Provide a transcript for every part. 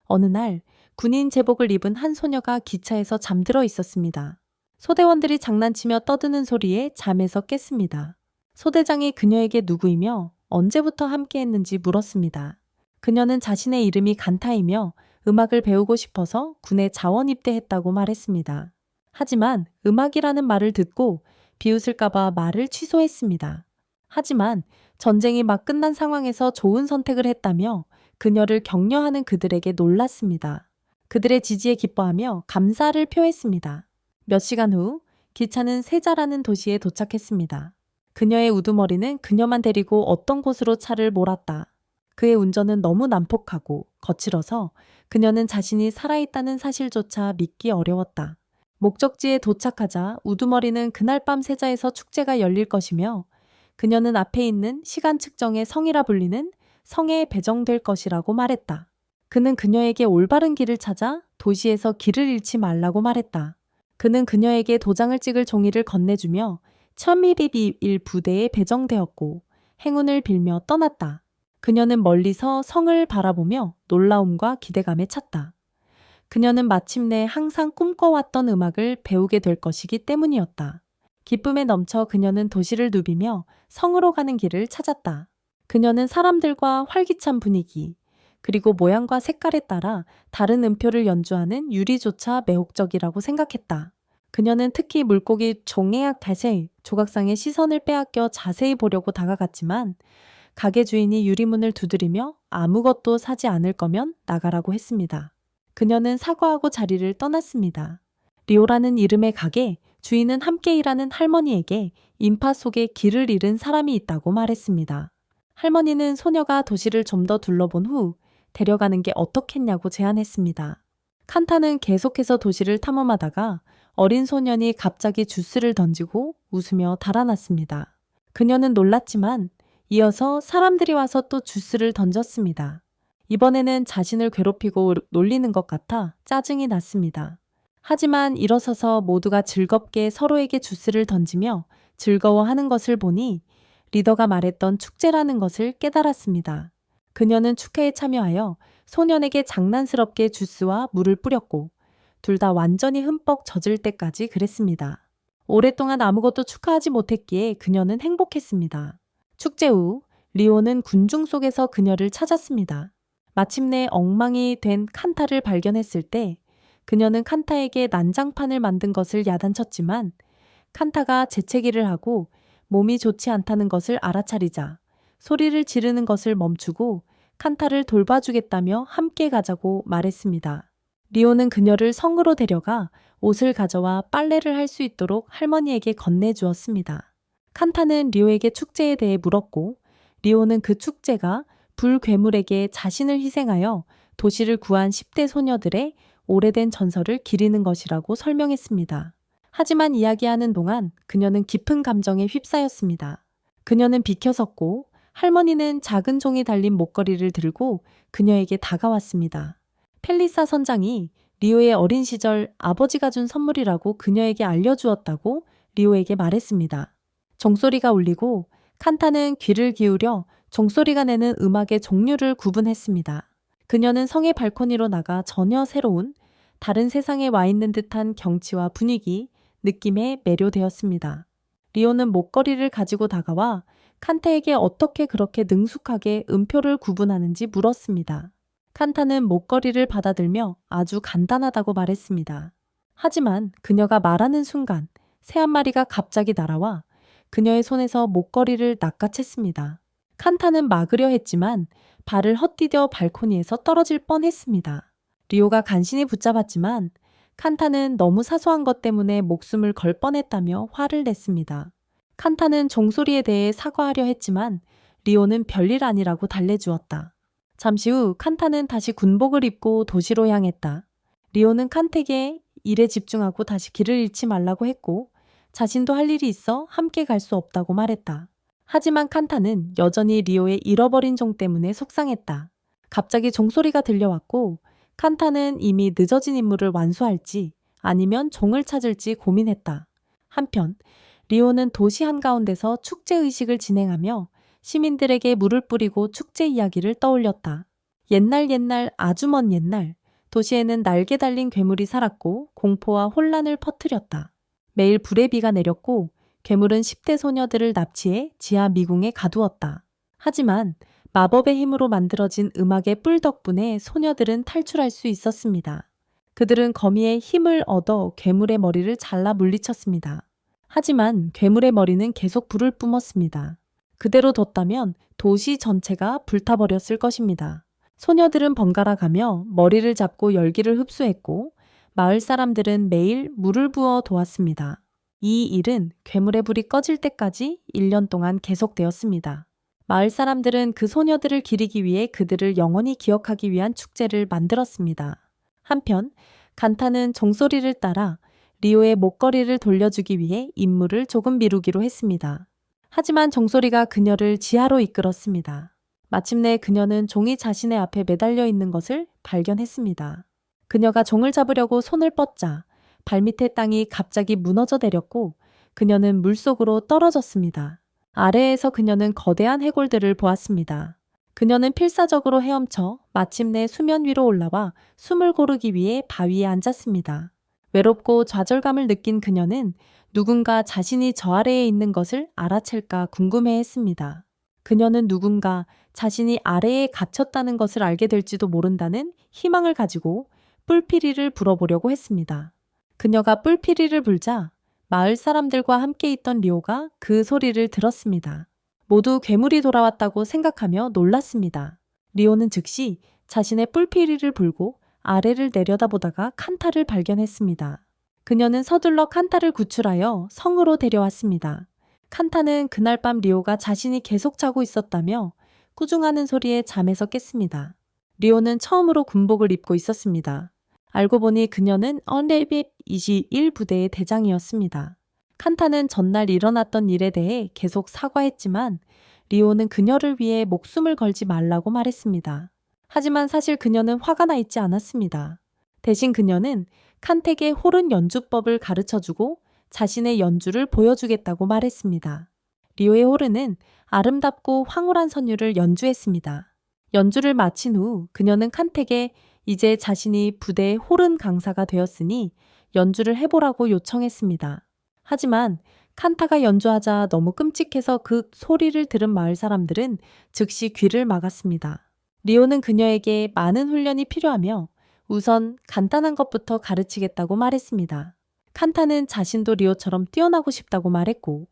어느 날 군인 제복을 입은 한 소녀가 기차에서 잠들어 있었습니다. 소대원들이 장난치며 떠드는 소리에 잠에서 깼습니다. 소대장이 그녀에게 누구이며 언제부터 함께했는지 물었습니다. 그녀는 자신의 이름이 간타이며 음악을 배우고 싶어서 군에 자원 입대했다고 말했습니다. 하지만 음악이라는 말을 듣고 비웃을까봐 말을 취소했습니다. 하지만 전쟁이 막 끝난 상황에서 좋은 선택을 했다며 그녀를 격려하는 그들에게 놀랐습니다. 그들의 지지에 기뻐하며 감사를 표했습니다. 몇 시간 후 기차는 세자라는 도시에 도착했습니다. 그녀의 우두머리는 그녀만 데리고 어떤 곳으로 차를 몰았다. 그의 운전은 너무 난폭하고 거칠어서 그녀는 자신이 살아있다는 사실조차 믿기 어려웠다. 목적지에 도착하자 우두머리는 그날 밤 세자에서 축제가 열릴 것이며 그녀는 앞에 있는 시간 측정의 성이라 불리는 성에 배정될 것이라고 말했다. 그는 그녀에게 올바른 길을 찾아 도시에서 길을 잃지 말라고 말했다. 그는 그녀에게 도장을 찍을 종이를 건네주며 1001 부대에 배정되었고 행운을 빌며 떠났다. 그녀는 멀리서 성을 바라보며 놀라움과 기대감에 찼다. 그녀는 마침내 항상 꿈꿔왔던 음악을 배우게 될 것이기 때문이었다. 기쁨에 넘쳐 그녀는 도시를 누비며 성으로 가는 길을 찾았다. 그녀는 사람들과 활기찬 분위기, 그리고 모양과 색깔에 따라 다른 음표를 연주하는 유리조차 매혹적이라고 생각했다. 그녀는 특히 물고기 종해약 탓에 조각상의 시선을 빼앗겨 자세히 보려고 다가갔지만 가게 주인이 유리문을 두드리며 아무것도 사지 않을 거면 나가라고 했습니다. 그녀는 사과하고 자리를 떠났습니다. 리오라는 이름의 가게 주인은 함께 일하는 할머니에게 인파 속에 길을 잃은 사람이 있다고 말했습니다. 할머니는 소녀가 도시를 좀 더 둘러본 후 데려가는 게 어떻겠냐고 제안했습니다. 칸타는 계속해서 도시를 탐험하다가 어린 소년이 갑자기 주스를 던지고 웃으며 달아났습니다. 그녀는 놀랐지만 이어서 사람들이 와서 또 주스를 던졌습니다. 이번에는 자신을 괴롭히고 놀리는 것 같아 짜증이 났습니다. 하지만 일어서서 모두가 즐겁게 서로에게 주스를 던지며 즐거워하는 것을 보니 리더가 말했던 축제라는 것을 깨달았습니다. 그녀는 축제에 참여하여 소년에게 장난스럽게 주스와 물을 뿌렸고 둘 다 완전히 흠뻑 젖을 때까지 그랬습니다. 오랫동안 아무것도 축하하지 못했기에 그녀는 행복했습니다. 축제 후 리오는 군중 속에서 그녀를 찾았습니다. 마침내 엉망이 된 칸타를 발견했을 때 그녀는 칸타에게 난장판을 만든 것을 야단쳤지만 칸타가 재채기를 하고 몸이 좋지 않다는 것을 알아차리자 소리를 지르는 것을 멈추고 칸타를 돌봐주겠다며 함께 가자고 말했습니다. 리오는 그녀를 성으로 데려가 옷을 가져와 빨래를 할 수 있도록 할머니에게 건네주었습니다. 칸타는 리오에게 축제에 대해 물었고 리오는 그 축제가 불괴물에게 자신을 희생하여 도시를 구한 10대 소녀들의 오래된 전설을 기리는 것이라고 설명했습니다. 하지만 이야기하는 동안 그녀는 깊은 감정에 휩싸였습니다. 그녀는 비켜섰고 할머니는 작은 종이 달린 목걸이를 들고 그녀에게 다가왔습니다. 펠리사 선장이 리오의 어린 시절 아버지가 준 선물이라고 그녀에게 알려주었다고 리오에게 말했습니다. 종소리가 울리고 칸타는 귀를 기울여 종소리가 내는 음악의 종류를 구분했습니다. 그녀는 성의 발코니로 나가 전혀 새로운 다른 세상에 와 있는 듯한 경치와 분위기, 느낌에 매료되었습니다. 리오는 목걸이를 가지고 다가와 칸타에게 어떻게 그렇게 능숙하게 음표를 구분하는지 물었습니다. 칸타는 목걸이를 받아들며 아주 간단하다고 말했습니다. 하지만 그녀가 말하는 순간 새 한 마리가 갑자기 날아와 그녀의 손에서 목걸이를 낚아챘습니다. 칸타는 막으려 했지만 발을 헛디뎌 발코니에서 떨어질 뻔했습니다. 리오가 간신히 붙잡았지만 칸타는 너무 사소한 것 때문에 목숨을 걸 뻔했다며 화를 냈습니다. 칸타는 종소리에 대해 사과하려 했지만 리오는 별일 아니라고 달래주었다. 잠시 후 칸타는 다시 군복을 입고 도시로 향했다. 리오는 칸타에게 일에 집중하고 다시 길을 잃지 말라고 했고 자신도 할 일이 있어 함께 갈 수 없다고 말했다. 하지만 칸타는 여전히 리오의 잃어버린 종 때문에 속상했다. 갑자기 종소리가 들려왔고 칸타는 이미 늦어진 임무를 완수할지 아니면 종을 찾을지 고민했다. 한편 리오는 도시 한가운데서 축제의식을 진행하며 시민들에게 물을 뿌리고 축제 이야기를 떠올렸다. 옛날 아주 먼 옛날 도시에는 날개 달린 괴물이 살았고 공포와 혼란을 퍼뜨렸다. 매일 불의 비가 내렸고 괴물은 10대 소녀들을 납치해 지하 미궁에 가두었다. 하지만 마법의 힘으로 만들어진 음악의 뿔 덕분에 소녀들은 탈출할 수 있었습니다. 그들은 거미의 힘을 얻어 괴물의 머리를 잘라 물리쳤습니다. 하지만 괴물의 머리는 계속 불을 뿜었습니다. 그대로 뒀다면 도시 전체가 불타버렸을 것입니다. 소녀들은 번갈아 가며 머리를 잡고 열기를 흡수했고 마을 사람들은 매일 물을 부어 도왔습니다. 이 일은 괴물의 불이 꺼질 때까지 1년 동안 계속되었습니다. 마을 사람들은 그 소녀들을 기리기 위해 그들을 영원히 기억하기 위한 축제를 만들었습니다. 한편 간타는 종소리를 따라 리오의 목걸이를 돌려주기 위해 임무를 조금 미루기로 했습니다. 하지만 종소리가 그녀를 지하로 이끌었습니다. 마침내 그녀는 종이 자신의 앞에 매달려 있는 것을 발견했습니다. 그녀가 종을 잡으려고 손을 뻗자 발밑의 땅이 갑자기 무너져 내렸고 그녀는 물속으로 떨어졌습니다. 아래에서 그녀는 거대한 해골들을 보았습니다. 그녀는 필사적으로 헤엄쳐 마침내 수면 위로 올라와 숨을 고르기 위해 바위에 앉았습니다. 외롭고 좌절감을 느낀 그녀는 누군가 자신이 저 아래에 있는 것을 알아챌까 궁금해했습니다. 그녀는 누군가 자신이 아래에 갇혔다는 것을 알게 될지도 모른다는 희망을 가지고 뿔피리를 불어보려고 했습니다. 그녀가 뿔피리를 불자 마을 사람들과 함께 있던 리오가 그 소리를 들었습니다. 모두 괴물이 돌아왔다고 생각하며 놀랐습니다. 리오는 즉시 자신의 뿔피리를 불고 아래를 내려다보다가 칸타를 발견했습니다. 그녀는 서둘러 칸타를 구출하여 성으로 데려왔습니다. 칸타는 그날 밤 리오가 자신이 계속 자고 있었다며 꾸중하는 소리에 잠에서 깼습니다. 리오는 처음으로 군복을 입고 있었습니다. 알고 보니 그녀는 언레빗 21부대의 대장이었습니다. 칸타는 전날 일어났던 일에 대해 계속 사과했지만 리오는 그녀를 위해 목숨을 걸지 말라고 말했습니다. 하지만 사실 그녀는 화가 나 있지 않았습니다. 대신 그녀는 칸텍의 호른 연주법을 가르쳐주고 자신의 연주를 보여주겠다고 말했습니다. 리오의 호른은 아름답고 황홀한 선율을 연주했습니다. 연주를 마친 후 그녀는 칸텍에 이제 자신이 부대의 호른 강사가 되었으니 연주를 해보라고 요청했습니다. 하지만 칸타가 연주하자 너무 끔찍해서 그 소리를 들은 마을 사람들은 즉시 귀를 막았습니다. 리오는 그녀에게 많은 훈련이 필요하며 우선 간단한 것부터 가르치겠다고 말했습니다. 칸타는 자신도 리오처럼 뛰어나고 싶다고 말했고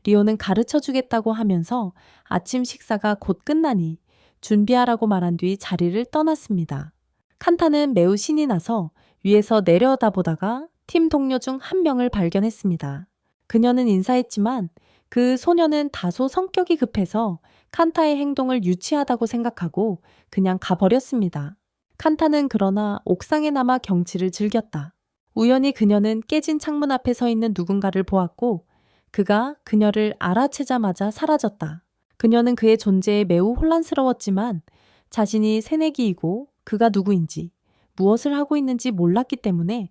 리오는 가르쳐주겠다고 하면서 아침 식사가 곧 끝나니 준비하라고 말한 뒤 자리를 떠났습니다. 칸타는 매우 신이 나서 위에서 내려다보다가 팀 동료 중 한 명을 발견했습니다. 그녀는 인사했지만 그 소녀는 다소 성격이 급해서 칸타의 행동을 유치하다고 생각하고 그냥 가버렸습니다. 칸타는 그러나 옥상에 남아 경치를 즐겼다. 우연히 그녀는 깨진 창문 앞에 서 있는 누군가를 보았고 그가 그녀를 알아채자마자 사라졌다. 그녀는 그의 존재에 매우 혼란스러웠지만 자신이 새내기이고 그가 누구인지 무엇을 하고 있는지 몰랐기 때문에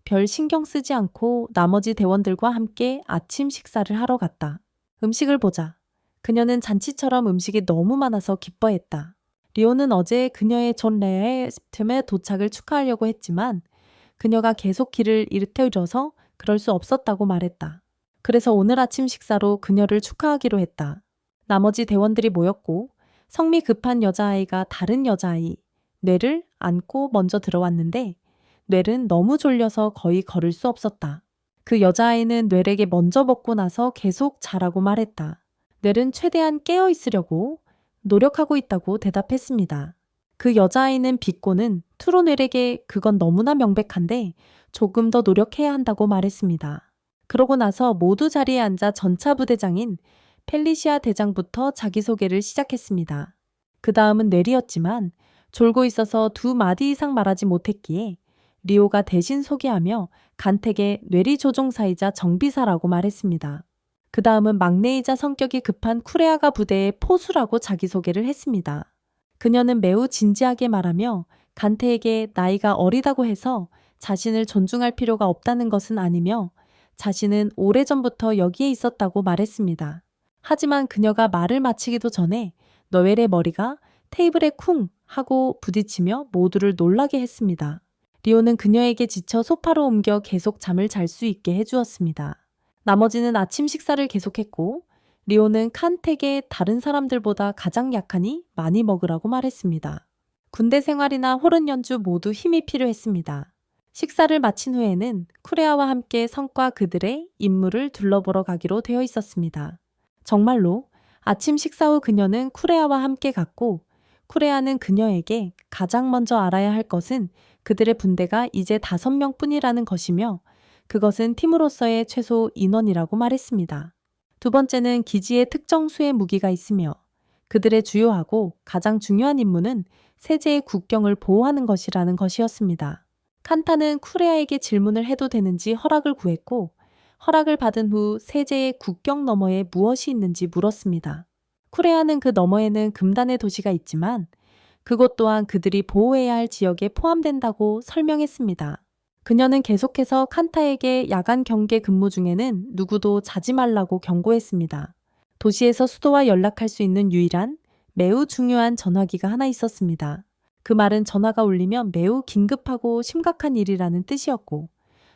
별 신경 쓰지 않고 나머지 대원들과 함께 아침 식사를 하러 갔다. 음식을 보자. 그녀는 잔치처럼 음식이 너무 많아서 기뻐했다. 리오는 어제 그녀의 존 레의 틈에 도착을 축하하려고 했지만 그녀가 계속 길을 잃어서 그럴 수 없었다고 말했다. 그래서 오늘 아침 식사로 그녀를 축하하기로 했다. 나머지 대원들이 모였고 성미 급한 여자아이가 다른 여자아이, 뇌를 안고 먼저 들어왔는데 뇌는 너무 졸려서 거의 걸을 수 없었다. 그 여자아이는 뇌에게 먼저 먹고 나서 계속 자라고 말했다. 뇌는 최대한 깨어 있으려고 노력하고 있다고 대답했습니다. 그 여자아이는 비꼬는 트로넬에게 그건 너무나 명백한데 조금 더 노력해야 한다고 말했습니다. 그러고 나서 모두 자리에 앉아 전차 부대장인 펠리시아 대장부터 자기소개를 시작했습니다. 그 다음은 넬이었지만 졸고 있어서 2마디 이상 말하지 못했기에 리오가 대신 소개하며 간택의 뇌리 조종사이자 정비사라고 말했습니다. 그 다음은 막내이자 성격이 급한 쿠레아가 부대의 포수라고 자기소개를 했습니다. 그녀는 매우 진지하게 말하며 간테에게 나이가 어리다고 해서 자신을 존중할 필요가 없다는 것은 아니며 자신은 오래전부터 여기에 있었다고 말했습니다. 하지만 그녀가 말을 마치기도 전에 너웰의 머리가 테이블에 쿵 하고 부딪히며 모두를 놀라게 했습니다. 리오는 그녀에게 지쳐 소파로 옮겨 계속 잠을 잘 수 있게 해주었습니다. 나머지는 아침 식사를 계속했고 리오는 칸택에 다른 사람들보다 가장 약하니 많이 먹으라고 말했습니다. 군대 생활이나 호른 연주 모두 힘이 필요했습니다. 식사를 마친 후에는 쿠레아와 함께 성과 그들의 임무를 둘러보러 가기로 되어 있었습니다. 정말로 아침 식사 후 그녀는 쿠레아와 함께 갔고 쿠레아는 그녀에게 가장 먼저 알아야 할 것은 그들의 분대가 이제 5명뿐이라는 것이며 그것은 팀으로서의 최소 인원이라고 말했습니다. 두 번째는 기지에 특정 수의 무기가 있으며 그들의 주요하고 가장 중요한 임무는 세제의 국경을 보호하는 것이라는 것이었습니다. 칸타는 쿠레아에게 질문을 해도 되는지 허락을 구했고 허락을 받은 후 세제의 국경 너머에 무엇이 있는지 물었습니다. 쿠레아는 그 너머에는 금단의 도시가 있지만 그곳 또한 그들이 보호해야 할 지역에 포함된다고 설명했습니다. 그녀는 계속해서 칸타에게 야간 경계 근무 중에는 누구도 자지 말라고 경고했습니다. 도시에서 수도와 연락할 수 있는 유일한 매우 중요한 전화기가 하나 있었습니다. 그 말은 전화가 울리면 매우 긴급하고 심각한 일이라는 뜻이었고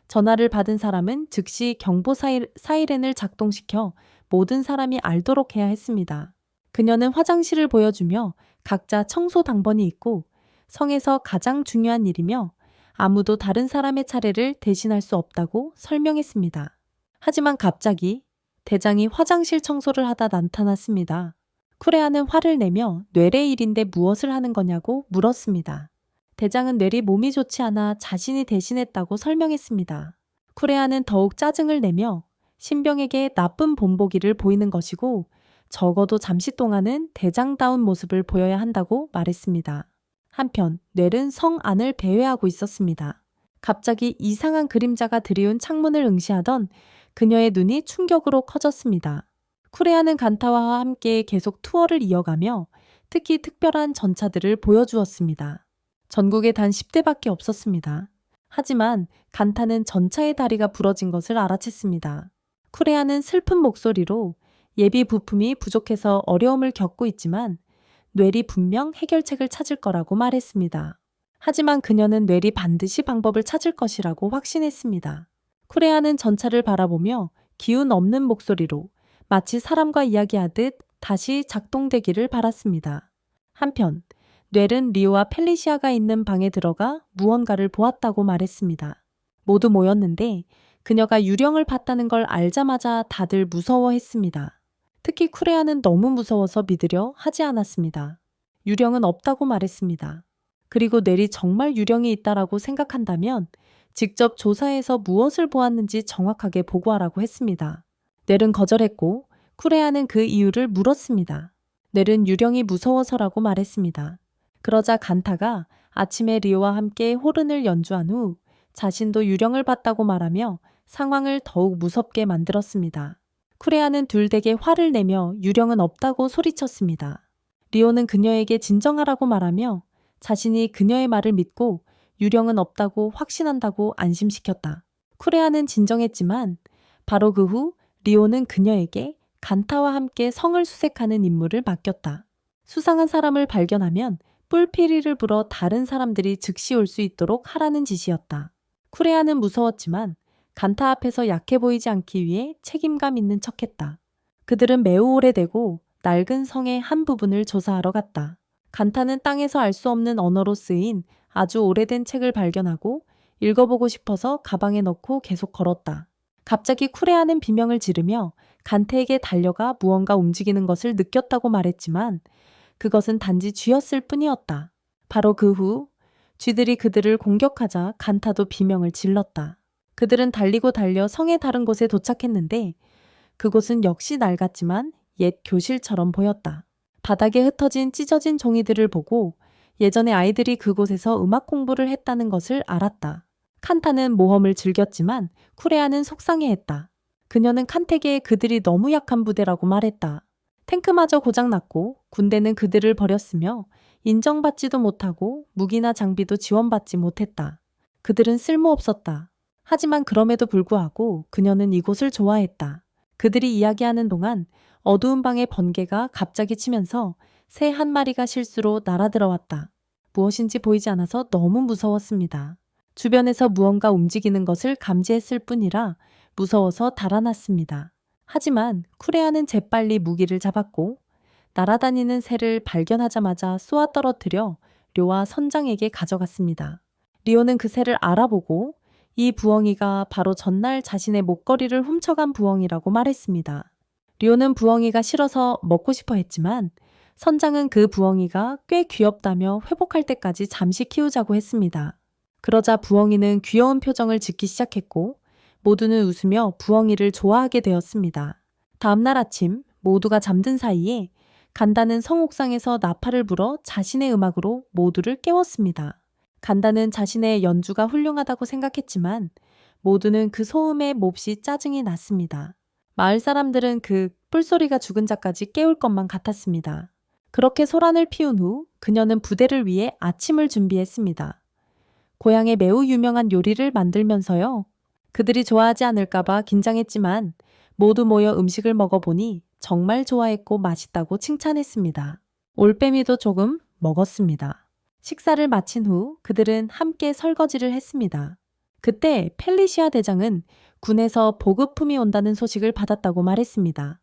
전화를 받은 사람은 즉시 경보 사이렌을 작동시켜 모든 사람이 알도록 해야 했습니다. 그녀는 화장실을 보여주며 각자 청소 당번이 있고 성에서 가장 중요한 일이며 아무도 다른 사람의 차례를 대신할 수 없다고 설명했습니다. 하지만 갑자기 대장이 화장실 청소를 하다 나타났습니다. 쿠레아는 화를 내며 뇌의 일인데 무엇을 하는 거냐고 물었습니다. 대장은 뇌리 몸이 좋지 않아 자신이 대신했다고 설명했습니다. 쿠레아는 더욱 짜증을 내며 신병에게 나쁜 본보기를 보이는 것이고 적어도 잠시 동안은 대장다운 모습을 보여야 한다고 말했습니다. 한편 뇌는 성 안을 배회하고 있었습니다. 갑자기 이상한 그림자가 들이운 창문을 응시하던 그녀의 눈이 충격으로 커졌습니다. 쿠레아는 간타와 함께 계속 투어를 이어가며 특히 특별한 전차들을 보여주었습니다. 전국에 단 10대밖에 없었습니다. 하지만 간타는 전차의 다리가 부러진 것을 알아챘습니다. 쿠레아는 슬픈 목소리로 예비 부품이 부족해서 어려움을 겪고 있지만 뇌리 분명 해결책을 찾을 거라고 말했습니다. 하지만 그녀는 뇌리 반드시 방법을 찾을 것이라고 확신했습니다. 쿠레아는 전차를 바라보며 기운 없는 목소리로 마치 사람과 이야기하듯 다시 작동되기를 바랐습니다. 한편 뇌는 리오와 펠리시아가 있는 방에 들어가 무언가를 보았다고 말했습니다. 모두 모였는데 그녀가 유령을 봤다는 걸 알자마자 다들 무서워했습니다. 특히 쿠레아는 너무 무서워서 믿으려 하지 않았습니다. 유령은 없다고 말했습니다. 그리고 넬이 정말 유령이 있다라고 생각한다면 직접 조사해서 무엇을 보았는지 정확하게 보고하라고 했습니다. 넬은 거절했고 쿠레아는 그 이유를 물었습니다. 넬은 유령이 무서워서라고 말했습니다. 그러자 간타가 아침에 리오와 함께 호른을 연주한 후 자신도 유령을 봤다고 말하며 상황을 더욱 무섭게 만들었습니다. 쿠레아는 둘에게 화를 내며 유령은 없다고 소리쳤습니다. 리오는 그녀에게 진정하라고 말하며 자신이 그녀의 말을 믿고 유령은 없다고 확신한다고 안심시켰다. 쿠레아는 진정했지만 바로 그 후 리오는 그녀에게 간타와 함께 성을 수색하는 임무를 맡겼다. 수상한 사람을 발견하면 뿔피리를 불어 다른 사람들이 즉시 올 수 있도록 하라는 지시였다. 쿠레아는 무서웠지만 간타 앞에서 약해 보이지 않기 위해 책임감 있는 척했다. 그들은 매우 오래되고 낡은 성의 한 부분을 조사하러 갔다. 간타는 땅에서 알 수 없는 언어로 쓰인 아주 오래된 책을 발견하고 읽어보고 싶어서 가방에 넣고 계속 걸었다. 갑자기 쿠레아는 비명을 지르며 간타에게 달려가 무언가 움직이는 것을 느꼈다고 말했지만 그것은 단지 쥐였을 뿐이었다. 바로 그 후 쥐들이 그들을 공격하자 간타도 비명을 질렀다. 그들은 달리고 달려 성의 다른 곳에 도착했는데 그곳은 역시 낡았지만 옛 교실처럼 보였다. 바닥에 흩어진 찢어진 종이들을 보고 예전에 아이들이 그곳에서 음악 공부를 했다는 것을 알았다. 칸타는 모험을 즐겼지만 쿠레아는 속상해했다. 그녀는 칸테게에 그들이 너무 약한 부대라고 말했다. 탱크마저 고장났고 군대는 그들을 버렸으며 인정받지도 못하고 무기나 장비도 지원받지 못했다. 그들은 쓸모없었다. 하지만 그럼에도 불구하고 그녀는 이곳을 좋아했다. 그들이 이야기하는 동안 어두운 방의 번개가 갑자기 치면서 새 한 마리가 실수로 날아들어왔다. 무엇인지 보이지 않아서 너무 무서웠습니다. 주변에서 무언가 움직이는 것을 감지했을 뿐이라 무서워서 달아났습니다. 하지만 쿠레아는 재빨리 무기를 잡았고 날아다니는 새를 발견하자마자 쏘아 떨어뜨려 료와 선장에게 가져갔습니다. 리오는 그 새를 알아보고 이 부엉이가 바로 전날 자신의 목걸이를 훔쳐간 부엉이라고 말했습니다. 리오는 부엉이가 싫어서 먹고 싶어 했지만 선장은 그 부엉이가 꽤 귀엽다며 회복할 때까지 잠시 키우자고 했습니다. 그러자 부엉이는 귀여운 표정을 짓기 시작했고 모두는 웃으며 부엉이를 좋아하게 되었습니다. 다음날 아침 모두가 잠든 사이에 간다는 성 옥상에서 나팔을 불어 자신의 음악으로 모두를 깨웠습니다. 간다는 자신의 연주가 훌륭하다고 생각했지만 모두는 그 소음에 몹시 짜증이 났습니다. 마을 사람들은 그 뿔소리가 죽은 자까지 깨울 것만 같았습니다. 그렇게 소란을 피운 후 그녀는 부대를 위해 아침을 준비했습니다. 고향의 매우 유명한 요리를 만들면서요. 그들이 좋아하지 않을까봐 긴장했지만 모두 모여 음식을 먹어보니 정말 좋아했고 맛있다고 칭찬했습니다. 올빼미도 조금 먹었습니다. 식사를 마친 후 그들은 함께 설거지를 했습니다. 그때 펠리시아 대장은 군에서 보급품이 온다는 소식을 받았다고 말했습니다.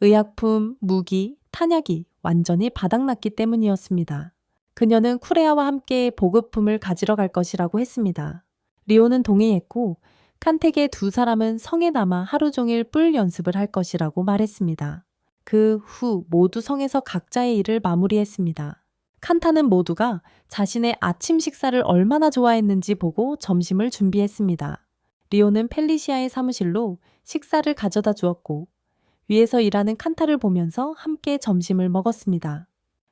의약품, 무기, 탄약이 완전히 바닥났기 때문이었습니다. 그녀는 쿠레아와 함께 보급품을 가지러 갈 것이라고 했습니다. 리오는 동의했고 칸텍의 두 사람은 성에 남아 하루 종일 뿔 연습을 할 것이라고 말했습니다. 그 후 모두 성에서 각자의 일을 마무리했습니다. 칸타는 모두가 자신의 아침 식사를 얼마나 좋아했는지 보고 점심을 준비했습니다. 리오는 펠리시아의 사무실로 식사를 가져다 주었고 위에서 일하는 칸타를 보면서 함께 점심을 먹었습니다.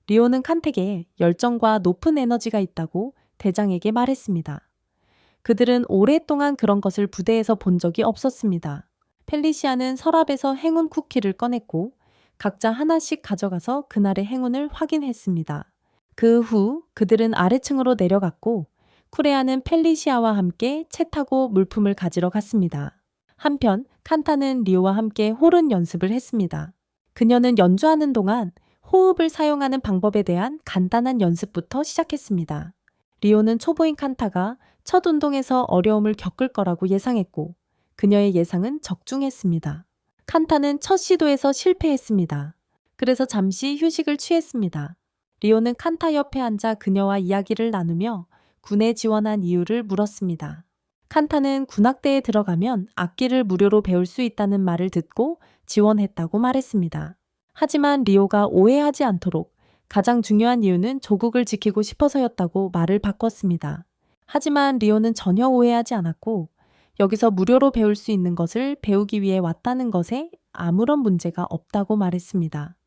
리오는 칸텍에 열정과 높은 에너지가 있다고 대장에게 말했습니다. 그들은 오랫동안 그런 것을 부대에서 본 적이 없었습니다. 펠리시아는 서랍에서 행운 쿠키를 꺼냈고 각자 하나씩 가져가서 그날의 행운을 확인했습니다. 그 후 그들은 아래층으로 내려갔고 쿠레아는 펠리시아와 함께 차 타고 물품을 가지러 갔습니다. 한편 칸타는 리오와 함께 호른 연습을 했습니다. 그녀는 연주하는 동안 호흡을 사용하는 방법에 대한 간단한 연습부터 시작했습니다. 리오는 초보인 칸타가 첫 운동에서 어려움을 겪을 거라고 예상했고 그녀의 예상은 적중했습니다. 칸타는 첫 시도에서 실패했습니다. 그래서 잠시 휴식을 취했습니다. 리오는 칸타 옆에 앉아 그녀와 이야기를 나누며 군에 지원한 이유를 물었습니다. 칸타는 군악대에 들어가면 악기를 무료로 배울 수 있다는 말을 듣고 지원했다고 말했습니다. 하지만 리오가 오해하지 않도록 가장 중요한 이유는 조국을 지키고 싶어서였다고 말을 바꿨습니다. 하지만 리오는 전혀 오해하지 않았고 여기서 무료로 배울 수 있는 것을 배우기 위해 왔다는 것에 아무런 문제가 없다고 말했습니다.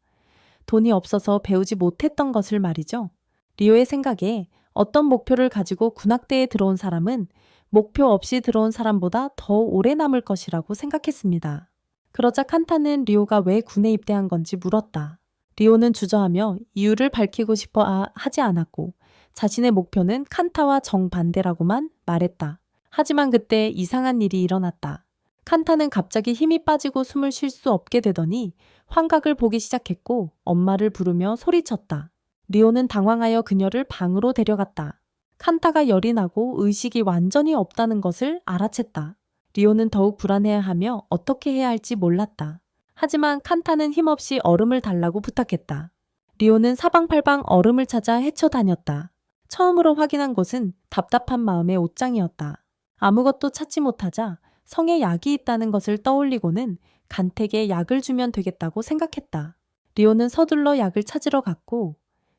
돈이 없어서 배우지 못했던 것을 말이죠. 리오의 생각에 어떤 목표를 가지고 군악대에 들어온 사람은 목표 없이 들어온 사람보다 더 오래 남을 것이라고 생각했습니다. 그러자 칸타는 리오가 왜 군에 입대한 건지 물었다. 리오는 주저하며 이유를 밝히고 싶어 하지 않았고 자신의 목표는 칸타와 정반대라고만 말했다. 하지만 그때 이상한 일이 일어났다. 칸타는 갑자기 힘이 빠지고 숨을 쉴 수 없게 되더니 환각을 보기 시작했고 엄마를 부르며 소리쳤다. 리오는 당황하여 그녀를 방으로 데려갔다. 칸타가 열이 나고 의식이 완전히 없다는 것을 알아챘다. 리오는 더욱 불안해하며 어떻게 해야 할지 몰랐다. 하지만 칸타는 힘없이 얼음을 달라고 부탁했다. 리오는 사방팔방 얼음을 찾아 헤쳐다녔다. 처음으로 확인한 곳은 답답한 마음의 옷장이었다. 아무것도 찾지 못하자 성에 약이 있다는 것을 떠올리고는 간택에 약을 주면 되겠다고 생각했다. 리오는 서둘러 약을 찾으러 갔고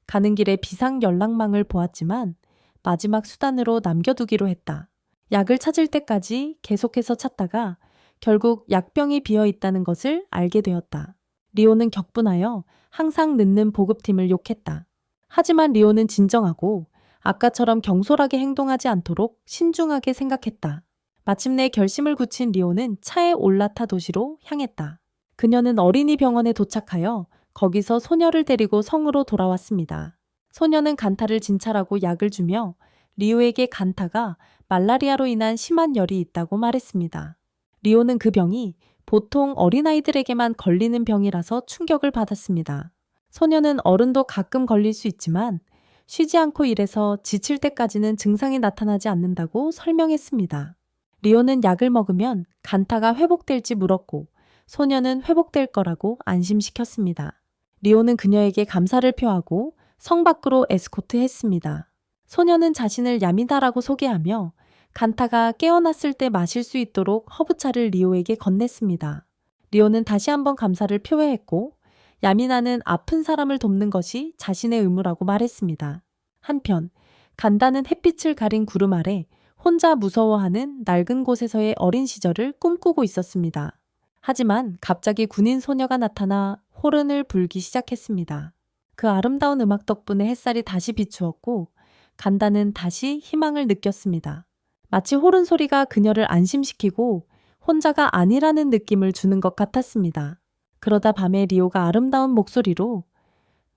가는 길에 비상 연락망을 보았지만 마지막 수단으로 남겨두기로 했다. 약을 찾을 때까지 계속해서 찾다가 결국 약병이 비어 있다는 것을 알게 되었다. 리오는 격분하여 항상 늦는 보급팀을 욕했다. 하지만 리오는 진정하고 아까처럼 경솔하게 행동하지 않도록 신중하게 생각했다. 마침내 결심을 굳힌 리오는 차에 올라타 도시로 향했다. 그녀는 어린이 병원에 도착하여 거기서 소녀를 데리고 성으로 돌아왔습니다. 소녀는 간타를 진찰하고 약을 주며 리오에게 간타가 말라리아로 인한 심한 열이 있다고 말했습니다. 리오는 그 병이 보통 어린아이들에게만 걸리는 병이라서 충격을 받았습니다. 소녀는 어른도 가끔 걸릴 수 있지만 쉬지 않고 일해서 지칠 때까지는 증상이 나타나지 않는다고 설명했습니다. 리오는 약을 먹으면 간타가 회복될지 물었고 소녀는 회복될 거라고 안심시켰습니다. 리오는 그녀에게 감사를 표하고 성 밖으로 에스코트했습니다. 소녀는 자신을 야미다라고 소개하며 간타가 깨어났을 때 마실 수 있도록 허브차를 리오에게 건넸습니다. 리오는 다시 한번 감사를 표했고 야미나는 아픈 사람을 돕는 것이 자신의 의무라고 말했습니다. 한편 간다는 햇빛을 가린 구름 아래 혼자 무서워하는 낡은 곳에서의 어린 시절을 꿈꾸고 있었습니다. 하지만 갑자기 군인 소녀가 나타나 호른을 불기 시작했습니다. 그 아름다운 음악 덕분에 햇살이 다시 비추었고 간다는 다시 희망을 느꼈습니다. 마치 호른 소리가 그녀를 안심시키고 혼자가 아니라는 느낌을 주는 것 같았습니다. 그러다 밤에 리오가 아름다운 목소리로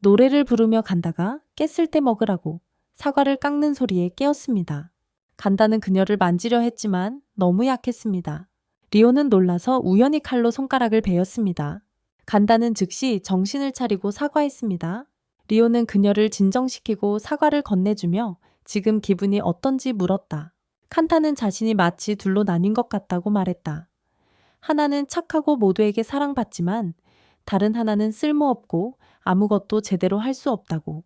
노래를 부르며 간다가 깼을 때 먹으라고 사과를 깎는 소리에 깨었습니다. 간다는 그녀를 만지려 했지만 너무 약했습니다. 리오는 놀라서 우연히 칼로 손가락을 베었습니다. 간다는 즉시 정신을 차리고 사과했습니다. 리오는 그녀를 진정시키고 사과를 건네주며 지금 기분이 어떤지 물었다. 칸타는 자신이 마치 둘로 나뉜 것 같다고 말했다. 하나는 착하고 모두에게 사랑받지만 다른 하나는 쓸모없고 아무것도 제대로 할 수 없다고.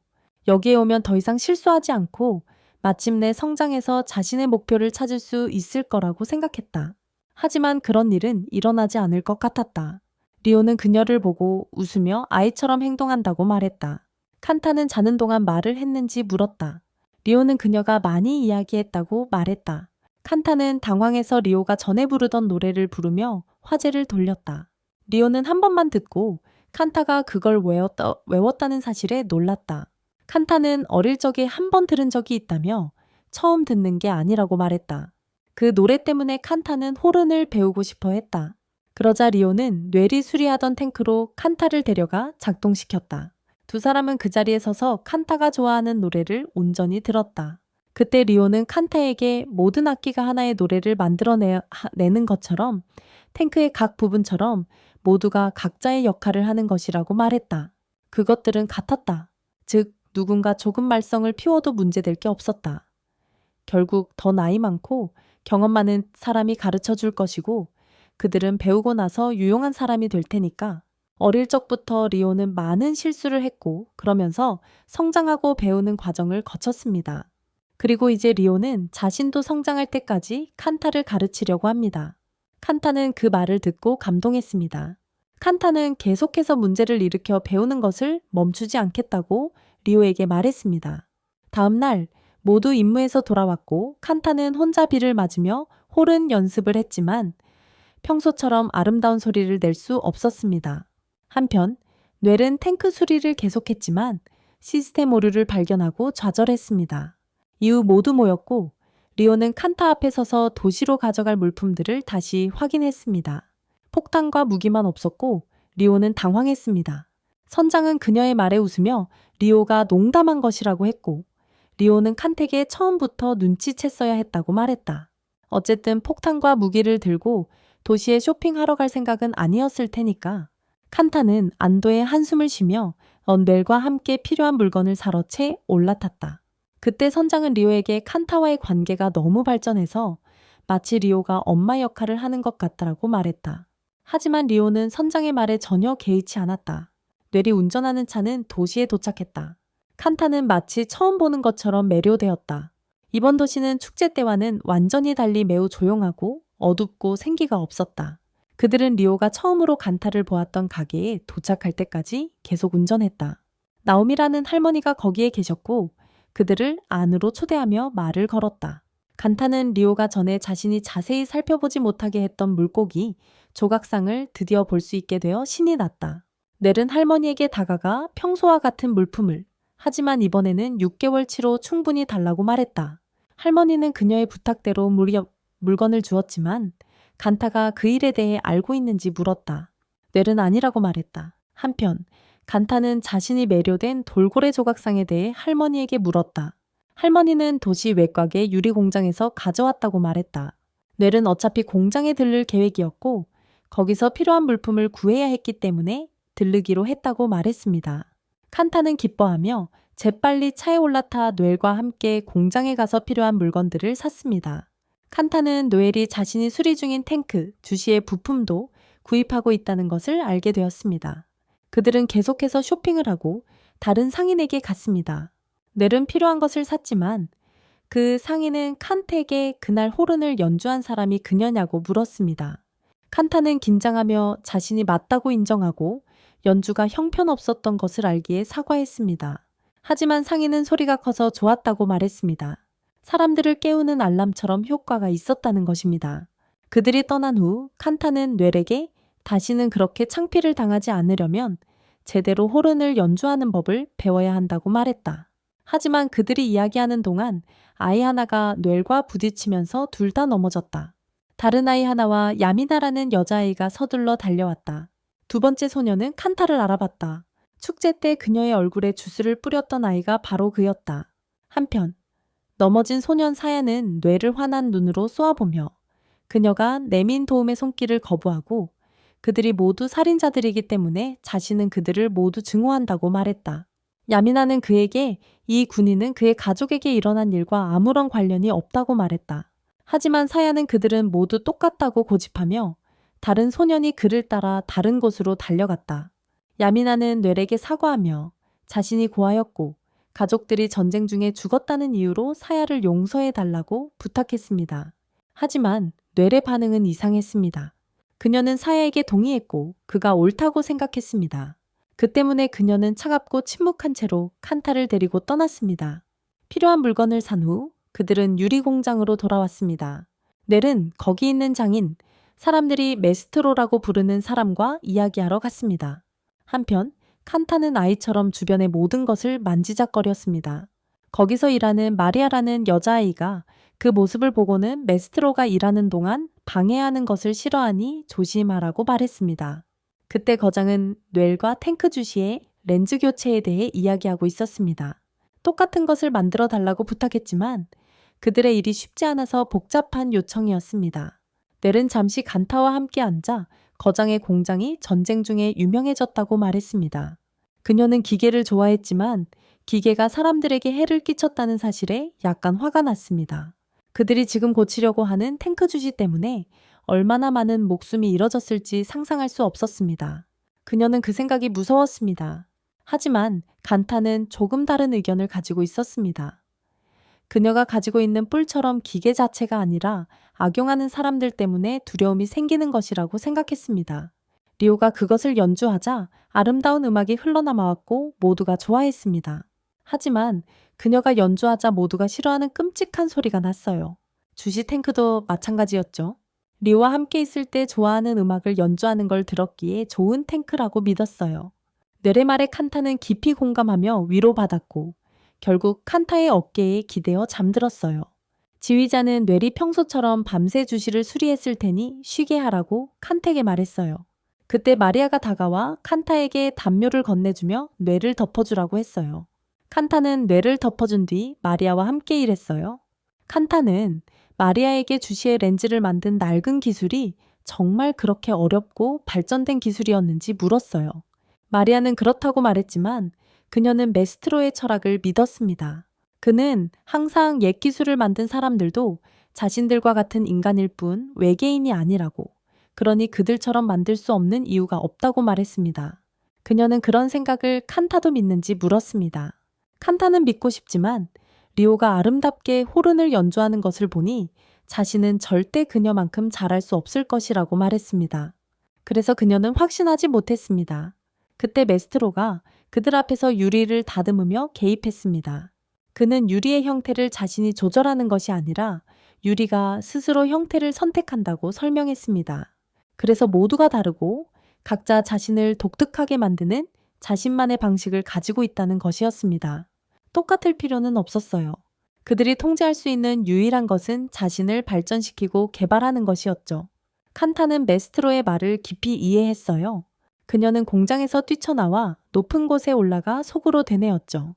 여기에 오면 더 이상 실수하지 않고 마침내 성장해서 자신의 목표를 찾을 수 있을 거라고 생각했다. 하지만 그런 일은 일어나지 않을 것 같았다. 리오는 그녀를 보고 웃으며 아이처럼 행동한다고 말했다. 칸타는 자는 동안 말을 했는지 물었다. 리오는 그녀가 많이 이야기했다고 말했다. 칸타는 당황해서 리오가 전에 부르던 노래를 부르며 화제를 돌렸다. 리오는 한 번만 듣고 칸타가 그걸 외웠다는 사실에 놀랐다. 칸타는 어릴 적에 한 번 들은 적이 있다며 처음 듣는 게 아니라고 말했다. 그 노래 때문에 칸타는 호른을 배우고 싶어 했다. 그러자 리오는 뇌리 수리하던 탱크로 칸타를 데려가 작동시켰다. 두 사람은 그 자리에 서서 칸타가 좋아하는 노래를 온전히 들었다. 그때 리오는 칸타에게 모든 악기가 하나의 노래를 만들어내는 것처럼 탱크의 각 부분처럼 모두가 각자의 역할을 하는 것이라고 말했다. 그것들은 같았다. 즉 누군가 조금 말썽을 피워도 문제될 게 없었다. 결국 더 나이 많고 경험 많은 사람이 가르쳐 줄 것이고 그들은 배우고 나서 유용한 사람이 될 테니까. 어릴 적부터 리오는 많은 실수를 했고 그러면서 성장하고 배우는 과정을 거쳤습니다. 그리고 이제 리오는 자신도 성장할 때까지 칸타를 가르치려고 합니다. 칸타는 그 말을 듣고 감동했습니다. 칸타는 계속해서 문제를 일으켜 배우는 것을 멈추지 않겠다고 리오에게 말했습니다. 다음 날 모두 임무에서 돌아왔고 칸타는 혼자 비를 맞으며 호른 연습을 했지만 평소처럼 아름다운 소리를 낼 수 없었습니다. 한편 뇌는 탱크 수리를 계속했지만 시스템 오류를 발견하고 좌절했습니다. 이후 모두 모였고 리오는 칸타 앞에 서서 도시로 가져갈 물품들을 다시 확인했습니다. 폭탄과 무기만 없었고 리오는 당황했습니다. 선장은 그녀의 말에 웃으며 리오가 농담한 것이라고 했고 리오는 칸택에 처음부터 눈치챘어야 했다고 말했다. 어쨌든 폭탄과 무기를 들고 도시에 쇼핑하러 갈 생각은 아니었을 테니까. 칸타는 안도의 한숨을 쉬며 런벨과 함께 필요한 물건을 사러 채 올라탔다. 그때 선장은 리오에게 칸타와의 관계가 너무 발전해서 마치 리오가 엄마 역할을 하는 것 같다라고 말했다. 하지만 리오는 선장의 말에 전혀 개의치 않았다. 뇌리 운전하는 차는 도시에 도착했다. 칸타는 마치 처음 보는 것처럼 매료되었다. 이번 도시는 축제 때와는 완전히 달리 매우 조용하고 어둡고 생기가 없었다. 그들은 리오가 처음으로 간타를 보았던 가게에 도착할 때까지 계속 운전했다. 나오미라는 할머니가 거기에 계셨고 그들을 안으로 초대하며 말을 걸었다. 간타는 리오가 전에 자신이 자세히 살펴보지 못하게 했던 물고기, 조각상을 드디어 볼 수 있게 되어 신이 났다. 넬은 할머니에게 다가가 평소와 같은 물품을, 하지만 이번에는 6개월치로 충분히 달라고 말했다. 할머니는 그녀의 부탁대로 물건을 주었지만 간타가 그 일에 대해 알고 있는지 물었다. 넬은 아니라고 말했다. 한편 간타는 자신이 매료된 돌고래 조각상에 대해 할머니에게 물었다. 할머니는 도시 외곽의 유리공장에서 가져왔다고 말했다. 넬은 어차피 공장에 들를 계획이었고 거기서 필요한 물품을 구해야 했기 때문에 들르기로 했다고 말했습니다. 칸타는 기뻐하며 재빨리 차에 올라타 노엘과 함께 공장에 가서 필요한 물건들을 샀습니다. 칸타는 노엘이 자신이 수리 중인 탱크, 주시의 부품도 구입하고 있다는 것을 알게 되었습니다. 그들은 계속해서 쇼핑을 하고 다른 상인에게 갔습니다. 넬은 필요한 것을 샀지만 그 상인은 칸택에 그날 호른을 연주한 사람이 그녀냐고 물었습니다. 칸타는 긴장하며 자신이 맞다고 인정하고 연주가 형편없었던 것을 알기에 사과했습니다. 하지만 상인은 소리가 커서 좋았다고 말했습니다. 사람들을 깨우는 알람처럼 효과가 있었다는 것입니다. 그들이 떠난 후 칸타는 뇌렉에 다시는 그렇게 창피를 당하지 않으려면 제대로 호른을 연주하는 법을 배워야 한다고 말했다. 하지만 그들이 이야기하는 동안 아이 하나가 뇌과 부딪히면서 둘 다 넘어졌다. 다른 아이 하나와 야미나라는 여자아이가 서둘러 달려왔다. 두 번째 소녀는 칸타를 알아봤다. 축제 때 그녀의 얼굴에 주스를 뿌렸던 아이가 바로 그였다. 한편 넘어진 소년 사야는 뇌를 환한 눈으로 쏘아보며 그녀가 내민 도움의 손길을 거부하고 그들이 모두 살인자들이기 때문에 자신은 그들을 모두 증오한다고 말했다. 야미나는 그에게 이 군인은 그의 가족에게 일어난 일과 아무런 관련이 없다고 말했다. 하지만 사야는 그들은 모두 똑같다고 고집하며 다른 소년이 그를 따라 다른 곳으로 달려갔다. 야미나는 뇌렉에 사과하며 자신이 고아였고 가족들이 전쟁 중에 죽었다는 이유로 사야를 용서해달라고 부탁했습니다. 하지만 뇌의 반응은 이상했습니다. 그녀는 사야에게 동의했고 그가 옳다고 생각했습니다. 그 때문에 그녀는 차갑고 침묵한 채로 칸타를 데리고 떠났습니다. 필요한 물건을 산 후 그들은 유리공장으로 돌아왔습니다. 넬은 거기 있는 장인, 사람들이 메스트로라고 부르는 사람과 이야기하러 갔습니다. 한편 칸타는 아이처럼 주변의 모든 것을 만지작거렸습니다. 거기서 일하는 마리아라는 여자아이가 그 모습을 보고는 메스트로가 일하는 동안 방해하는 것을 싫어하니 조심하라고 말했습니다. 그때 거장은 뇌과 탱크 주시의 렌즈 교체에 대해 이야기하고 있었습니다. 똑같은 것을 만들어 달라고 부탁했지만 그들의 일이 쉽지 않아서 복잡한 요청이었습니다. 넬은 잠시 간타와 함께 앉아 거장의 공장이 전쟁 중에 유명해졌다고 말했습니다. 그녀는 기계를 좋아했지만 기계가 사람들에게 해를 끼쳤다는 사실에 약간 화가 났습니다. 그들이 지금 고치려고 하는 탱크 주시 때문에 얼마나 많은 목숨이 잃어졌을지 상상할 수 없었습니다. 그녀는 그 생각이 무서웠습니다. 하지만 간타는 조금 다른 의견을 가지고 있었습니다. 그녀가 가지고 있는 뿔처럼 기계 자체가 아니라 악용하는 사람들 때문에 두려움이 생기는 것이라고 생각했습니다. 리오가 그것을 연주하자 아름다운 음악이 흘러나왔고 모두가 좋아했습니다. 하지만 그녀가 연주하자 모두가 싫어하는 끔찍한 소리가 났어요. 주시 탱크도 마찬가지였죠. 리오와 함께 있을 때 좋아하는 음악을 연주하는 걸 들었기에 좋은 탱크라고 믿었어요. 뇌의 말에 칸타는 깊이 공감하며 위로받았고 결국 칸타의 어깨에 기대어 잠들었어요. 지휘자는 뇌리 평소처럼 밤새 주시를 수리했을 테니 쉬게 하라고 칸택에 말했어요. 그때 마리아가 다가와 칸타에게 담요를 건네주며 뇌를 덮어주라고 했어요. 칸타는 뇌를 덮어준 뒤 마리아와 함께 일했어요. 칸타는 마리아에게 주시의 렌즈를 만든 낡은 기술이 정말 그렇게 어렵고 발전된 기술이었는지 물었어요. 마리아는 그렇다고 말했지만 그녀는 메스트로의 철학을 믿었습니다. 그는 항상 옛 기술을 만든 사람들도 자신들과 같은 인간일 뿐 외계인이 아니라고, 그러니 그들처럼 만들 수 없는 이유가 없다고 말했습니다. 그녀는 그런 생각을 칸타도 믿는지 물었습니다. 칸타는 믿고 싶지만 리오가 아름답게 호른을 연주하는 것을 보니 자신은 절대 그녀만큼 잘할 수 없을 것이라고 말했습니다. 그래서 그녀는 확신하지 못했습니다. 그때 메스트로가 그들 앞에서 유리를 다듬으며 개입했습니다. 그는 유리의 형태를 자신이 조절하는 것이 아니라 유리가 스스로 형태를 선택한다고 설명했습니다. 그래서 모두가 다르고 각자 자신을 독특하게 만드는 자신만의 방식을 가지고 있다는 것이었습니다. 똑같을 필요는 없었어요. 그들이 통제할 수 있는 유일한 것은 자신을 발전시키고 개발하는 것이었죠. 칸타는 메스트로의 말을 깊이 이해했어요. 그녀는 공장에서 뛰쳐나와 높은 곳에 올라가 속으로 되뇌었죠.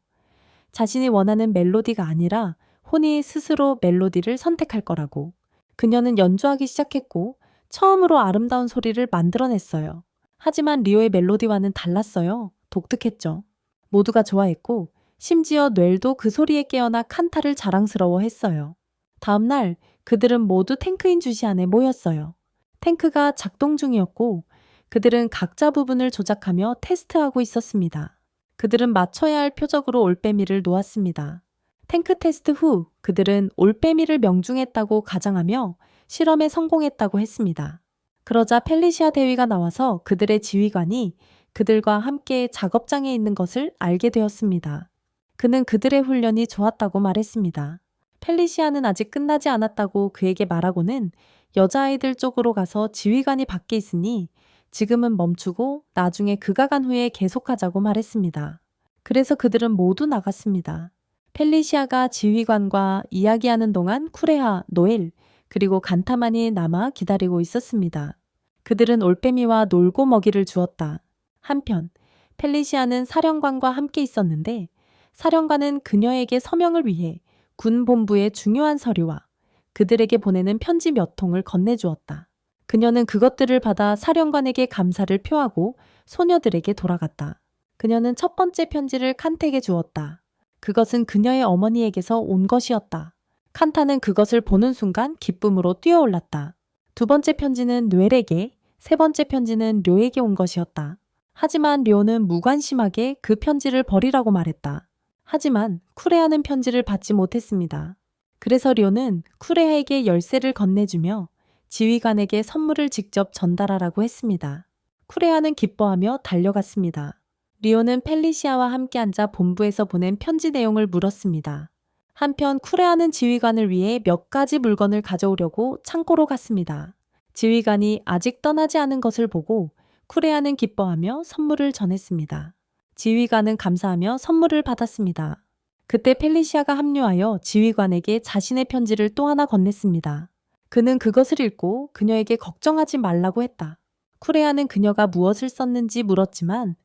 자신이 원하는 멜로디가 아니라 혼이 스스로 멜로디를 선택할 거라고. 그녀는 연주하기 시작했고 처음으로 아름다운 소리를 만들어냈어요. 하지만 리오의 멜로디와는 달랐어요. 독특했죠. 모두가 좋아했고 심지어 넬도 그 소리에 깨어나 칸타를 자랑스러워했어요. 다음 날 그들은 모두 탱크인 주시 안에 모였어요. 탱크가 작동 중이었고 그들은 각자 부분을 조작하며 테스트하고 있었습니다. 그들은 맞춰야 할 표적으로 올빼미를 놓았습니다. 탱크 테스트 후 그들은 올빼미를 명중했다고 가장하며 실험에 성공했다고 했습니다. 그러자 펠리시아 대위가 나와서 그들의 지휘관이 그들과 함께 작업장에 있는 것을 알게 되었습니다. 그는 그들의 훈련이 좋았다고 말했습니다. 펠리시아는 아직 끝나지 않았다고 그에게 말하고는 여자아이들 쪽으로 가서 지휘관이 밖에 있으니 지금은 멈추고 나중에 그가 간 후에 계속하자고 말했습니다. 그래서 그들은 모두 나갔습니다. 펠리시아가 지휘관과 이야기하는 동안 쿠레하, 노엘, 그리고 간타만이 남아 기다리고 있었습니다. 그들은 올빼미와 놀고 먹이를 주었다. 한편 펠리시아는 사령관과 함께 있었는데 사령관은 그녀에게 서명을 위해 군 본부의 중요한 서류와 그들에게 보내는 편지 몇 통을 건네주었다. 그녀는 그것들을 받아 사령관에게 감사를 표하고 소녀들에게 돌아갔다. 그녀는 첫 번째 편지를 칸택에 주었다. 그것은 그녀의 어머니에게서 온 것이었다. 칸타는 그것을 보는 순간 기쁨으로 뛰어올랐다. 두 번째 편지는 뇌에게, 세 번째 편지는 료에게 온 것이었다. 하지만 료는 무관심하게 그 편지를 버리라고 말했다. 하지만 쿠레아는 편지를 받지 못했습니다. 그래서 료는 쿠레아에게 열쇠를 건네주며 지휘관에게 선물을 직접 전달하라고 했습니다. 쿠레아는 기뻐하며 달려갔습니다. 리오는 펠리시아와 함께 앉아 본부에서 보낸 편지 내용을 물었습니다. 한편 쿠레아는 지휘관을 위해 몇 가지 물건을 가져오려고 창고로 갔습니다. 지휘관이 아직 떠나지 않은 것을 보고 쿠레아는 기뻐하며 선물을 전했습니다. 지휘관은 감사하며 선물을 받았습니다. 그때 펠리시아가 합류하여 지휘관에게 자신의 편지를 또 하나 건넸습니다. 그는 그것을 읽고 그녀에게 걱정하지 말라고 했다. 쿠레아는 그녀가 무엇을 썼는지 물었지만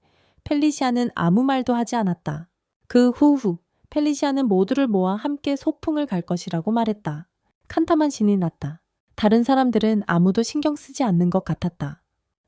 펠리시아는 아무 말도 하지 않았다. 그 후후 펠리시아는 모두를 모아 함께 소풍을 갈 것이라고 말했다. 칸타만 신이 났다. 다른 사람들은 아무도 신경 쓰지 않는 것 같았다.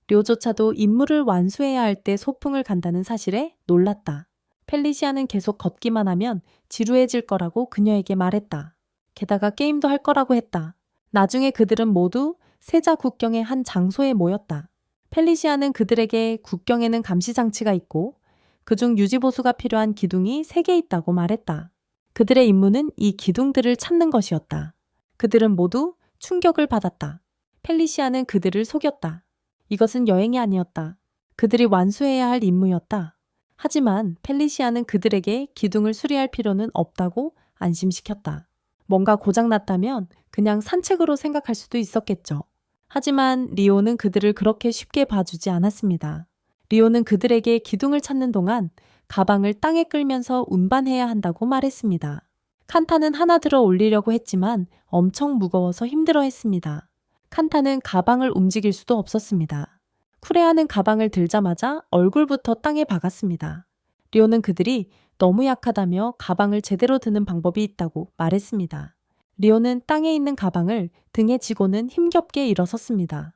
료조차도 임무를 완수해야 할 때 소풍을 간다는 사실에 놀랐다. 펠리시아는 계속 걷기만 하면 지루해질 거라고 그녀에게 말했다. 게다가 게임도 할 거라고 했다. 나중에 그들은 모두 세자 국경의 한 장소에 모였다. 펠리시아는 그들에게 국경에는 감시장치가 있고 그중 유지보수가 필요한 기둥이 3개 있다고 말했다. 그들의 임무는 이 기둥들을 찾는 것이었다. 그들은 모두 충격을 받았다. 펠리시아는 그들을 속였다. 이것은 여행이 아니었다. 그들이 완수해야 할 임무였다. 하지만 펠리시아는 그들에게 기둥을 수리할 필요는 없다고 안심시켰다. 뭔가 고장났다면 그냥 산책으로 생각할 수도 있었겠죠. 하지만 리오는 그들을 그렇게 쉽게 봐주지 않았습니다. 리오는 그들에게 기둥을 찾는 동안 가방을 땅에 끌면서 운반해야 한다고 말했습니다. 칸타는 하나 들어 올리려고 했지만 엄청 무거워서 힘들어했습니다. 칸타는 가방을 움직일 수도 없었습니다. 쿠레아는 가방을 들자마자 얼굴부터 땅에 박았습니다. 리오는 그들이 너무 약하다며 가방을 제대로 드는 방법이 있다고 말했습니다. 리오는 땅에 있는 가방을 등에 지고는 힘겹게 일어섰습니다.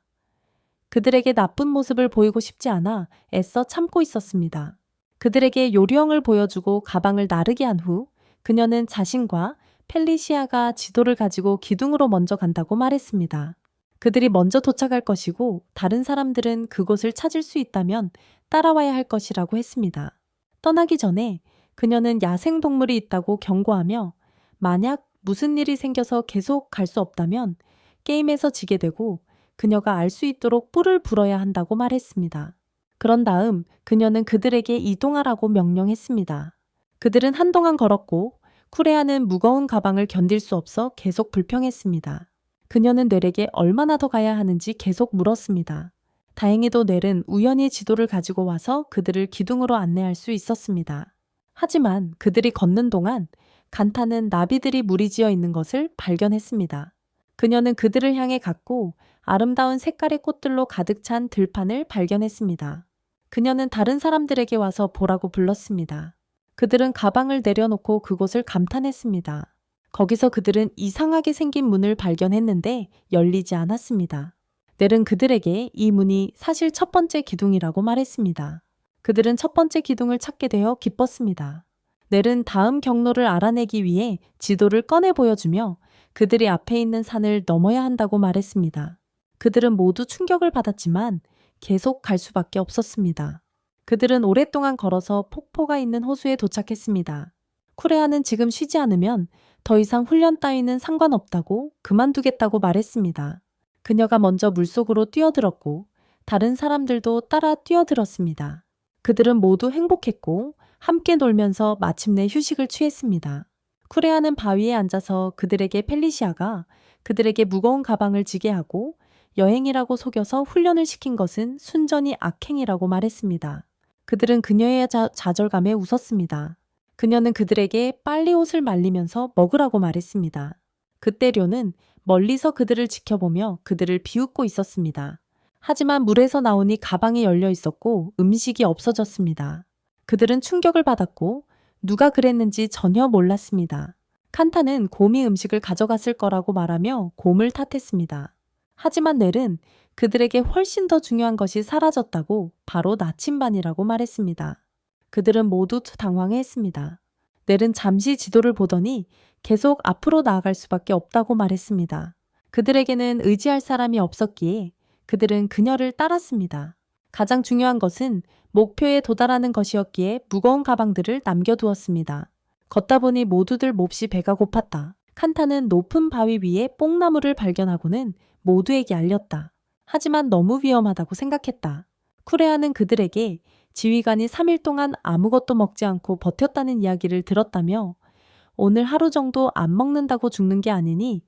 그들에게 나쁜 모습을 보이고 싶지 않아 애써 참고 있었습니다. 그들에게 요령을 보여주고 가방을 나르게 한 후 그녀는 자신과 펠리시아가 지도를 가지고 기둥으로 먼저 간다고 말했습니다. 그들이 먼저 도착할 것이고 다른 사람들은 그곳을 찾을 수 있다면 따라와야 할 것이라고 했습니다. 떠나기 전에 그녀는 야생동물이 있다고 경고하며 만약 무슨 일이 생겨서 계속 갈 수 없다면 게임에서 지게 되고 그녀가 알 수 있도록 뿔을 불어야 한다고 말했습니다. 그런 다음 그녀는 그들에게 이동하라고 명령했습니다. 그들은 한동안 걸었고 쿠레아는 무거운 가방을 견딜 수 없어 계속 불평했습니다. 그녀는 넬에게 얼마나 더 가야 하는지 계속 물었습니다. 다행히도 넬은 우연히 지도를 가지고 와서 그들을 기둥으로 안내할 수 있었습니다. 하지만 그들이 걷는 동안 간타는 나비들이 무리지어 있는 것을 발견했습니다. 그녀는 그들을 향해 갔고 아름다운 색깔의 꽃들로 가득 찬 들판을 발견했습니다. 그녀는 다른 사람들에게 와서 보라고 불렀습니다. 그들은 가방을 내려놓고 그곳을 감탄했습니다. 거기서 그들은 이상하게 생긴 문을 발견했는데 열리지 않았습니다. 넬은 그들에게 이 문이 사실 첫 번째 기둥이라고 말했습니다. 그들은 첫 번째 기둥을 찾게 되어 기뻤습니다. 넬은 다음 경로를 알아내기 위해 지도를 꺼내 보여주며 그들이 앞에 있는 산을 넘어야 한다고 말했습니다. 그들은 모두 충격을 받았지만 계속 갈 수밖에 없었습니다. 그들은 오랫동안 걸어서 폭포가 있는 호수에 도착했습니다. 쿠레아는 지금 쉬지 않으면 더 이상 훈련 따위는 상관없다고 그만두겠다고 말했습니다. 그녀가 먼저 물속으로 뛰어들었고 다른 사람들도 따라 뛰어들었습니다. 그들은 모두 행복했고 함께 놀면서 마침내 휴식을 취했습니다. 쿠레아는 바위에 앉아서 그들에게 펠리시아가 그들에게 무거운 가방을 지게 하고 여행이라고 속여서 훈련을 시킨 것은 순전히 악행이라고 말했습니다. 그들은 그녀의 좌절감에 웃었습니다. 그녀는 그들에게 빨리 옷을 말리면서 먹으라고 말했습니다. 그때 료는 멀리서 그들을 지켜보며 그들을 비웃고 있었습니다. 하지만 물에서 나오니 가방이 열려 있었고 음식이 없어졌습니다. 그들은 충격을 받았고 누가 그랬는지 전혀 몰랐습니다. 칸타는 곰이 음식을 가져갔을 거라고 말하며 곰을 탓했습니다. 하지만 넬은 그들에게 훨씬 더 중요한 것이 사라졌다고 바로 나침반이라고 말했습니다. 그들은 모두 당황했습니다. 넬은 잠시 지도를 보더니 계속 앞으로 나아갈 수밖에 없다고 말했습니다. 그들에게는 의지할 사람이 없었기에 그들은 그녀를 따랐습니다. 가장 중요한 것은 목표에 도달하는 것이었기에 무거운 가방들을 남겨두었습니다. 걷다 보니 모두들 몹시 배가 고팠다. 칸타는 높은 바위 위에 뽕나무를 발견하고는 모두에게 알렸다. 하지만 너무 위험하다고 생각했다. 쿠레아는 그들에게 지휘관이 3일 동안 아무것도 먹지 않고 버텼다는 이야기를 들었다며 오늘 하루 정도 안 먹는다고 죽는 게 아니니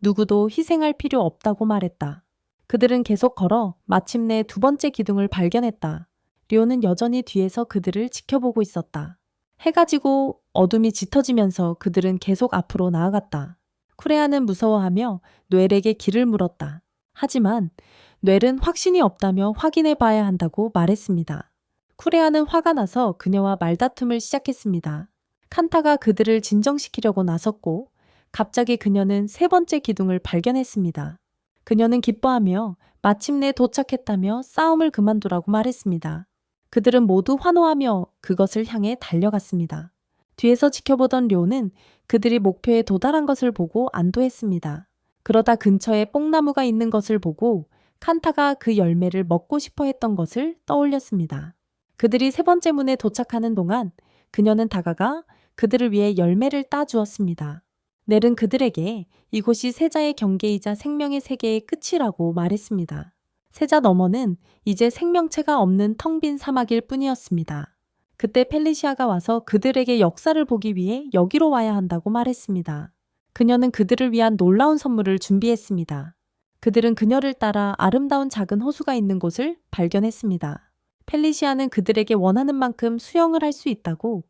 누구도 희생할 필요 없다고 말했다. 그들은 계속 걸어 마침내 두 번째 기둥을 발견했다. 료는 여전히 뒤에서 그들을 지켜보고 있었다. 해가 지고 어둠이 짙어지면서 그들은 계속 앞으로 나아갔다. 쿠레아는 무서워하며 뇌엘에게 길을 물었다. 하지만 뇌엘은 확신이 없다며 확인해 봐야 한다고 말했습니다. 쿠레아는 화가 나서 그녀와 말다툼을 시작했습니다. 칸타가 그들을 진정시키려고 나섰고 갑자기 그녀는 세 번째 기둥을 발견했습니다. 그녀는 기뻐하며 마침내 도착했다며 싸움을 그만두라고 말했습니다. 그들은 모두 환호하며 그것을 향해 달려갔습니다. 뒤에서 지켜보던 료는 그들이 목표에 도달한 것을 보고 안도했습니다. 그러다 근처에 뽕나무가 있는 것을 보고 칸타가 그 열매를 먹고 싶어 했던 것을 떠올렸습니다. 그들이 세 번째 문에 도착하는 동안 그녀는 다가가 그들을 위해 열매를 따주었습니다. 넬은 그들에게 이곳이 세자의 경계이자 생명의 세계의 끝이라고 말했습니다. 세자 너머는 이제 생명체가 없는 텅 빈 사막일 뿐이었습니다. 그때 펠리시아가 와서 그들에게 역사를 보기 위해 여기로 와야 한다고 말했습니다. 그녀는 그들을 위한 놀라운 선물을 준비했습니다. 그들은 그녀를 따라 아름다운 작은 호수가 있는 곳을 발견했습니다. 펠리시아는 그들에게 원하는 만큼 수영을 할 수 있다고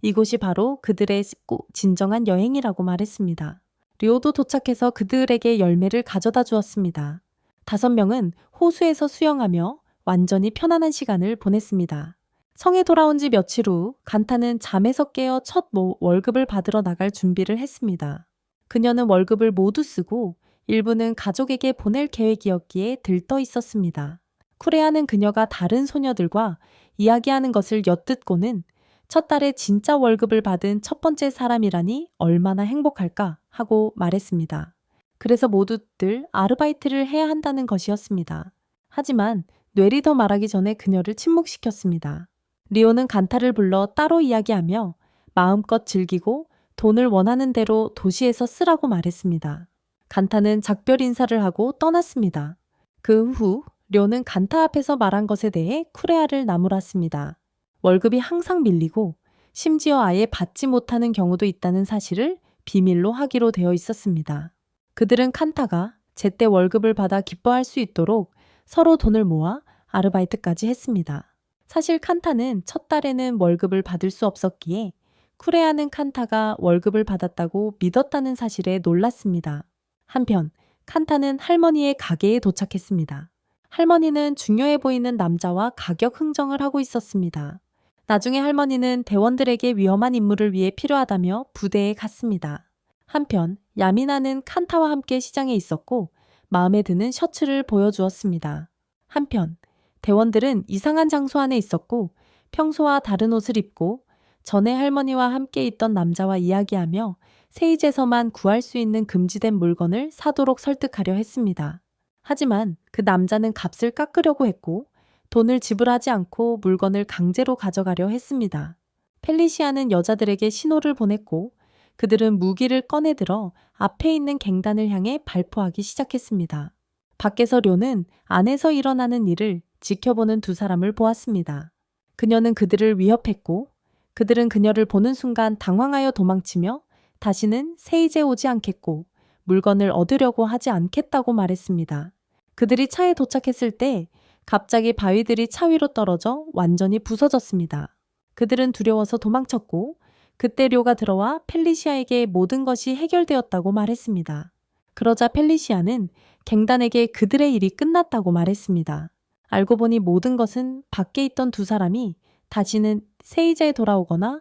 이곳이 바로 그들의 진정한 여행이라고 말했습니다. 료도 도착해서 그들에게 열매를 가져다 주었습니다. 5명은 호수에서 수영하며 완전히 편안한 시간을 보냈습니다. 성에 돌아온 지 며칠 후 간타는 잠에서 깨어 첫 월급을 받으러 나갈 준비를 했습니다. 그녀는 월급을 모두 쓰고 일부는 가족에게 보낼 계획이었기에 들떠 있었습니다. 쿠레아는 그녀가 다른 소녀들과 이야기하는 것을 엿듣고는 첫 달에 진짜 월급을 받은 첫 번째 사람이라니 얼마나 행복할까 하고 말했습니다. 그래서 모두들 아르바이트를 해야 한다는 것이었습니다. 하지만 뇌리 더 말하기 전에 그녀를 침묵시켰습니다. 리오는 간타를 불러 따로 이야기하며 마음껏 즐기고 돈을 원하는 대로 도시에서 쓰라고 말했습니다. 간타는 작별 인사를 하고 떠났습니다. 그 후 료는 간타 앞에서 말한 것에 대해 쿠레아를 나무랐습니다. 월급이 항상 밀리고 심지어 아예 받지 못하는 경우도 있다는 사실을 비밀로 하기로 되어 있었습니다. 그들은 칸타가 제때 월급을 받아 기뻐할 수 있도록 서로 돈을 모아 아르바이트까지 했습니다. 사실 칸타는 첫 달에는 월급을 받을 수 없었기에 쿠레아는 칸타가 월급을 받았다고 믿었다는 사실에 놀랐습니다. 한편 칸타는 할머니의 가게에 도착했습니다. 할머니는 중요해 보이는 남자와 가격 흥정을 하고 있었습니다. 나중에 할머니는 대원들에게 위험한 임무를 위해 필요하다며 부대에 갔습니다. 한편 야미나는 칸타와 함께 시장에 있었고 마음에 드는 셔츠를 보여주었습니다. 한편 대원들은 이상한 장소 안에 있었고 평소와 다른 옷을 입고 전에 할머니와 함께 있던 남자와 이야기하며 세이제에서만 구할 수 있는 금지된 물건을 사도록 설득하려 했습니다. 하지만 그 남자는 값을 깎으려고 했고 돈을 지불하지 않고 물건을 강제로 가져가려 했습니다. 펠리시아는 여자들에게 신호를 보냈고 그들은 무기를 꺼내들어 앞에 있는 갱단을 향해 발포하기 시작했습니다. 밖에서 료는 안에서 일어나는 일을 지켜보는 두 사람을 보았습니다. 그녀는 그들을 위협했고 그들은 그녀를 보는 순간 당황하여 도망치며 다시는 세이제에 오지 않겠고 물건을 얻으려고 하지 않겠다고 말했습니다. 그들이 차에 도착했을 때 갑자기 바위들이 차 위로 떨어져 완전히 부서졌습니다. 그들은 두려워서 도망쳤고 그때 료가 들어와 펠리시아에게 모든 것이 해결되었다고 말했습니다. 그러자 펠리시아는 갱단에게 그들의 일이 끝났다고 말했습니다. 알고 보니 모든 것은 밖에 있던 두 사람이 다시는 세이제에 돌아오거나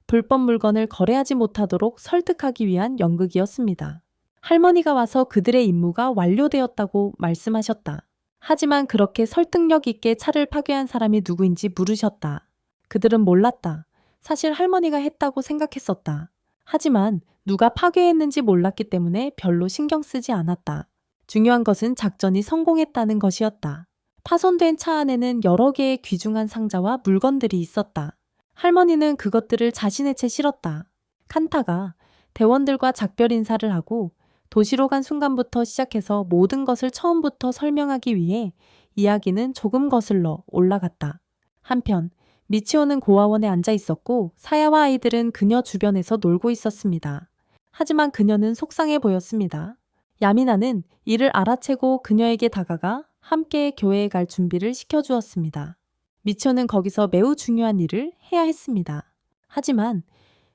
불법 물건을 거래하지 못하도록 설득하기 위한 연극이었습니다. 할머니가 와서 그들의 임무가 완료되었다고 말씀하셨다. 하지만 그렇게 설득력 있게 차를 파괴한 사람이 누구인지 물으셨다. 그들은 몰랐다. 사실 할머니가 했다고 생각했었다. 하지만 누가 파괴했는지 몰랐기 때문에 별로 신경 쓰지 않았다. 중요한 것은 작전이 성공했다는 것이었다. 파손된 차 안에는 여러 개의 귀중한 상자와 물건들이 있었다. 할머니는 그것들을 자신의 채 실었다. 칸타가 대원들과 작별 인사를 하고 도시로 간 순간부터 시작해서 모든 것을 처음부터 설명하기 위해 이야기는 조금 거슬러 올라갔다. 한편 미치오는 고아원에 앉아 있었고 사야와 아이들은 그녀 주변에서 놀고 있었습니다. 하지만 그녀는 속상해 보였습니다. 야미나는 이를 알아채고 그녀에게 다가가 함께 교회에 갈 준비를 시켜주었습니다. 미치오는 거기서 매우 중요한 일을 해야 했습니다. 하지만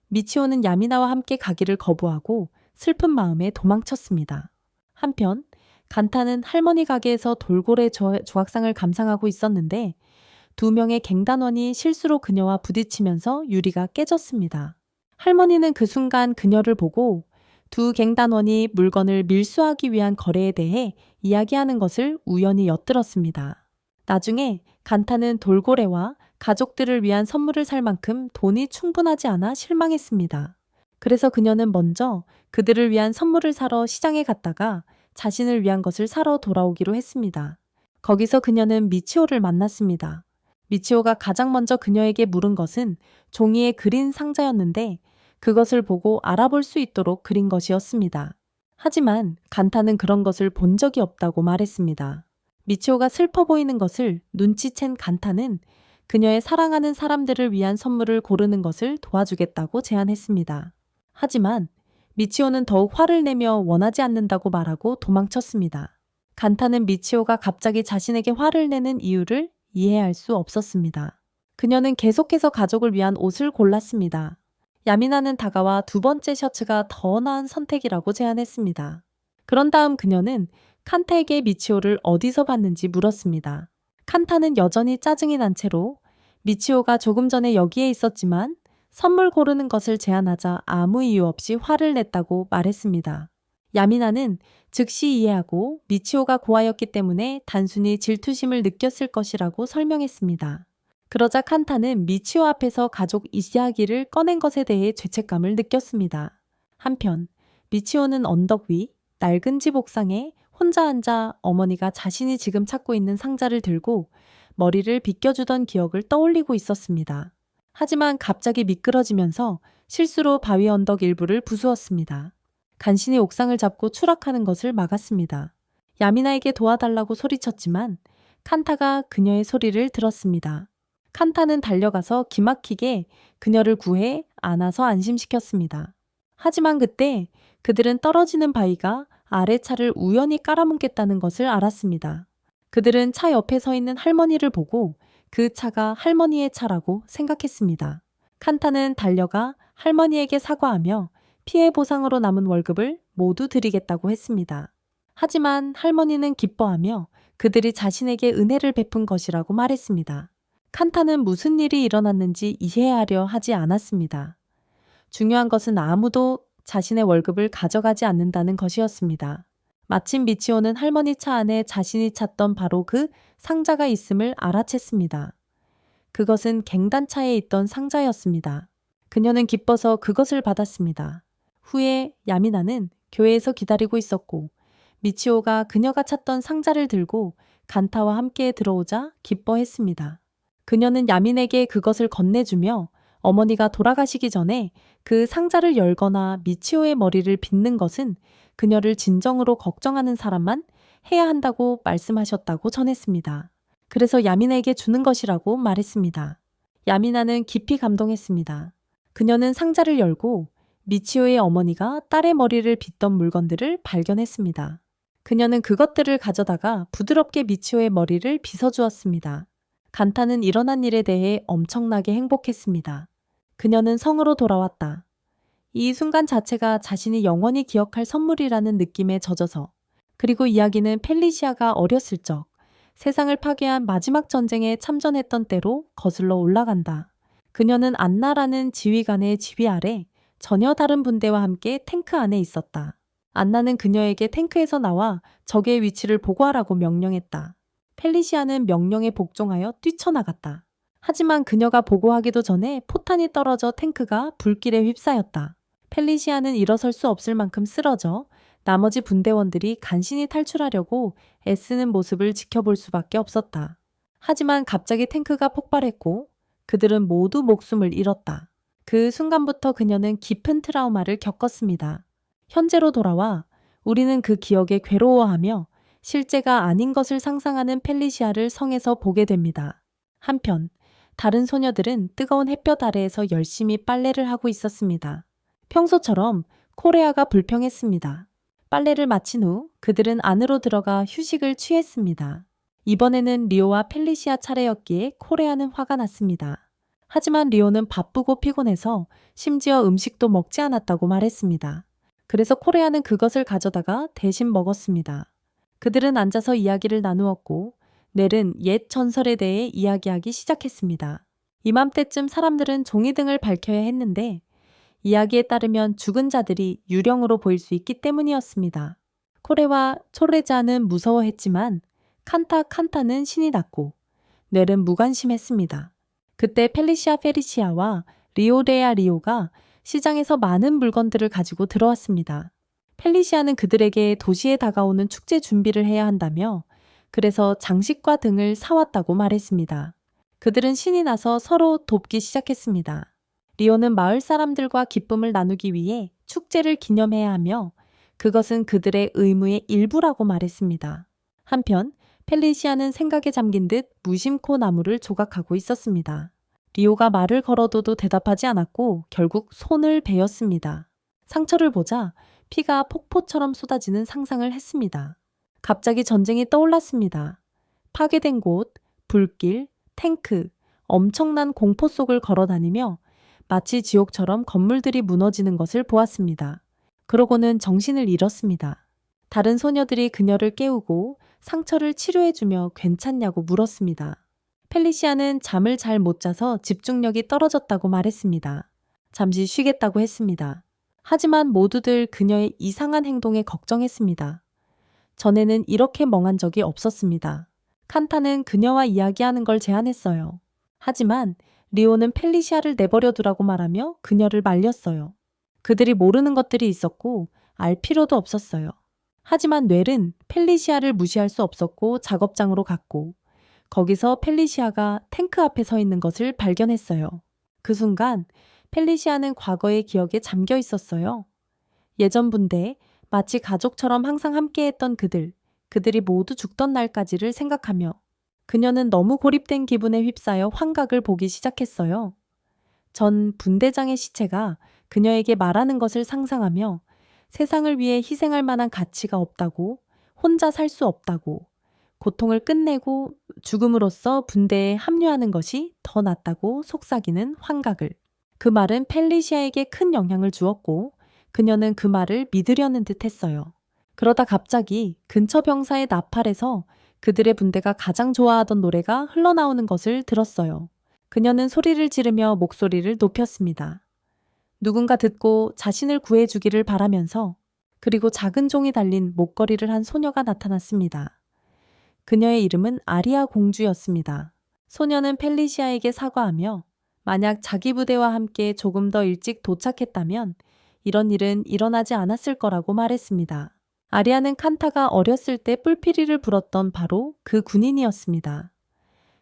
미치오는 야미나와 함께 가기를 거부하고 슬픈 마음에 도망쳤습니다. 한편 간타는 할머니 가게에서 돌고래 조각상을 감상하고 있었는데 두 명의 갱단원이 실수로 그녀와 부딪히면서 유리가 깨졌습니다. 할머니는 그 순간 그녀를 보고 두 갱단원이 물건을 밀수하기 위한 거래에 대해 이야기하는 것을 우연히 엿들었습니다. 나중에 간타는 돌고래와 가족들을 위한 선물을 살 만큼 돈이 충분하지 않아 실망했습니다. 그래서 그녀는 먼저 그들을 위한 선물을 사러 시장에 갔다가 자신을 위한 것을 사러 돌아오기로 했습니다. 거기서 그녀는 미치오를 만났습니다. 미치오가 가장 먼저 그녀에게 물은 것은 종이에 그린 상자였는데 그것을 보고 알아볼 수 있도록 그린 것이었습니다. 하지만 간타는 그런 것을 본 적이 없다고 말했습니다. 미치오가 슬퍼 보이는 것을 눈치챈 간타는 그녀의 사랑하는 사람들을 위한 선물을 고르는 것을 도와주겠다고 제안했습니다. 하지만 미치오는 더욱 화를 내며 원하지 않는다고 말하고 도망쳤습니다. 간타는 미치오가 갑자기 자신에게 화를 내는 이유를 이해할 수 없었습니다. 그녀는 계속해서 가족을 위한 옷을 골랐습니다. 야미나는 다가와 두 번째 셔츠가 더 나은 선택이라고 제안했습니다. 그런 다음 그녀는 칸타에게 미치오를 어디서 봤는지 물었습니다. 칸타는 여전히 짜증이 난 채로 미치오가 조금 전에 여기에 있었지만 선물 고르는 것을 제안하자 아무 이유 없이 화를 냈다고 말했습니다. 야미나는 즉시 이해하고 미치오가 고아였기 때문에 단순히 질투심을 느꼈을 것이라고 설명했습니다. 그러자 칸타는 미치오 앞에서 가족 이야기를 꺼낸 것에 대해 죄책감을 느꼈습니다. 한편 미치오는 언덕 위 낡은 집 옥상에 혼자 앉아 어머니가 자신이 지금 찾고 있는 상자를 들고 머리를 빗겨주던 기억을 떠올리고 있었습니다. 하지만 갑자기 미끄러지면서 실수로 바위 언덕 일부를 부수었습니다. 간신히 옥상을 잡고 추락하는 것을 막았습니다. 야미나에게 도와달라고 소리쳤지만 칸타가 그녀의 소리를 들었습니다. 칸타는 달려가서 기막히게 그녀를 구해 안아서 안심시켰습니다. 하지만 그때 그들은 떨어지는 바위가 아래 차를 우연히 깔아뭉갰다는 것을 알았습니다. 그들은 차 옆에 서 있는 할머니를 보고 그 차가 할머니의 차라고 생각했습니다. 칸타는 달려가 할머니에게 사과하며 피해 보상으로 남은 월급을 모두 드리겠다고 했습니다. 하지만 할머니는 기뻐하며 그들이 자신에게 은혜를 베푼 것이라고 말했습니다. 칸타는 무슨 일이 일어났는지 이해하려 하지 않았습니다. 중요한 것은 아무도 자신의 월급을 가져가지 않는다는 것이었습니다. 마침 미치오는 할머니 차 안에 자신이 찾던 바로 그 상자가 있음을 알아챘습니다. 그것은 갱단차에 있던 상자였습니다. 그녀는 기뻐서 그것을 받았습니다. 후에 야미나는 교회에서 기다리고 있었고 미치오가 그녀가 찾던 상자를 들고 간타와 함께 들어오자 기뻐했습니다. 그녀는 야민에게 그것을 건네주며 어머니가 돌아가시기 전에 그 상자를 열거나 미치오의 머리를 빗는 것은 그녀를 진정으로 걱정하는 사람만 해야 한다고 말씀하셨다고 전했습니다. 그래서 야민에게 주는 것이라고 말했습니다. 야미나는 깊이 감동했습니다. 그녀는 상자를 열고 미치오의 어머니가 딸의 머리를 빗던 물건들을 발견했습니다. 그녀는 그것들을 가져다가 부드럽게 미치오의 머리를 빗어주었습니다. 간타는 일어난 일에 대해 엄청나게 행복했습니다. 그녀는 성으로 돌아왔다. 이 순간 자체가 자신이 영원히 기억할 선물이라는 느낌에 젖어서, 그리고 이야기는 펠리시아가 어렸을 적 세상을 파괴한 마지막 전쟁에 참전했던 때로 거슬러 올라간다. 그녀는 안나라는 지휘관의 지휘 아래 전혀 다른 분대와 함께 탱크 안에 있었다. 안나는 그녀에게 탱크에서 나와 적의 위치를 보고하라고 명령했다. 펠리시아는 명령에 복종하여 뛰쳐나갔다. 하지만 그녀가 보고하기도 전에 포탄이 떨어져 탱크가 불길에 휩싸였다. 펠리시아는 일어설 수 없을 만큼 쓰러져 나머지 분대원들이 간신히 탈출하려고 애쓰는 모습을 지켜볼 수밖에 없었다. 하지만 갑자기 탱크가 폭발했고 그들은 모두 목숨을 잃었다. 그 순간부터 그녀는 깊은 트라우마를 겪었습니다. 현재로 돌아와 우리는 그 기억에 괴로워하며 실제가 아닌 것을 상상하는 펠리시아를 성에서 보게 됩니다. 한편 다른 소녀들은 뜨거운 햇볕 아래에서 열심히 빨래를 하고 있었습니다. 평소처럼 코레아가 불평했습니다. 빨래를 마친 후 그들은 안으로 들어가 휴식을 취했습니다. 이번에는 리오와 펠리시아 차례였기에 코레아는 화가 났습니다. 하지만 리오는 바쁘고 피곤해서 심지어 음식도 먹지 않았다고 말했습니다. 그래서 코레아는 그것을 가져다가 대신 먹었습니다. 그들은 앉아서 이야기를 나누었고 넬은 옛 전설에 대해 이야기하기 시작했습니다. 이맘때쯤 사람들은 종이등을 밝혀야 했는데 이야기에 따르면 죽은 자들이 유령으로 보일 수 있기 때문이었습니다. 코레와 초레자는 무서워했지만 칸타는 신이 났고 넬은 무관심했습니다. 그때 펠리시아 페리시아와 리오레아 리오가 시장에서 많은 물건들을 가지고 들어왔습니다. 펠리시아는 그들에게 도시에 다가오는 축제 준비를 해야 한다며 그래서 장식과 등을 사왔다고 말했습니다. 그들은 신이 나서 서로 돕기 시작했습니다. 리오는 마을 사람들과 기쁨을 나누기 위해 축제를 기념해야 하며 그것은 그들의 의무의 일부라고 말했습니다. 한편 펠리시아는 생각에 잠긴 듯 무심코 나무를 조각하고 있었습니다. 리오가 말을 걸어둬도 대답하지 않았고 결국 손을 베었습니다. 상처를 보자 피가 폭포처럼 쏟아지는 상상을 했습니다. 갑자기 전쟁이 떠올랐습니다. 파괴된 곳, 불길, 탱크, 엄청난 공포 속을 걸어다니며 마치 지옥처럼 건물들이 무너지는 것을 보았습니다. 그러고는 정신을 잃었습니다. 다른 소녀들이 그녀를 깨우고 상처를 치료해주며 괜찮냐고 물었습니다. 펠리시아는 잠을 잘 못 자서 집중력이 떨어졌다고 말했습니다. 잠시 쉬겠다고 했습니다. 하지만 모두들 그녀의 이상한 행동에 걱정했습니다. 전에는 이렇게 멍한 적이 없었습니다. 칸타는 그녀와 이야기하는 걸 제안했어요. 하지만 리오는 펠리시아를 내버려 두라고 말하며 그녀를 말렸어요. 그들이 모르는 것들이 있었고 알 필요도 없었어요. 하지만 넬은 펠리시아를 무시할 수 없었고 작업장으로 갔고 거기서 펠리시아가 탱크 앞에 서 있는 것을 발견했어요. 그 순간 펠리시아는 과거의 기억에 잠겨 있었어요. 예전 분대, 마치 가족처럼 항상 함께했던 그들이 모두 죽던 날까지를 생각하며 그녀는 너무 고립된 기분에 휩싸여 환각을 보기 시작했어요. 전 분대장의 시체가 그녀에게 말하는 것을 상상하며 세상을 위해 희생할 만한 가치가 없다고, 혼자 살 수 없다고, 고통을 끝내고 죽음으로써 분대에 합류하는 것이 더 낫다고 속삭이는 환각을. 그 말은 펠리시아에게 큰 영향을 주었고 그녀는 그 말을 믿으려는 듯 했어요. 그러다 갑자기 근처 병사의 나팔에서 그들의 분대가 가장 좋아하던 노래가 흘러나오는 것을 들었어요. 그녀는 소리를 지르며 목소리를 높였습니다. 누군가 듣고 자신을 구해주기를 바라면서 그리고 작은 종이 달린 목걸이를 한 소녀가 나타났습니다. 그녀의 이름은 아리아 공주였습니다. 소녀는 펠리시아에게 사과하며 만약 자기 부대와 함께 조금 더 일찍 도착했다면 이런 일은 일어나지 않았을 거라고 말했습니다. 아리아는 칸타가 어렸을 때 뿔피리를 불었던 바로 그 군인이었습니다.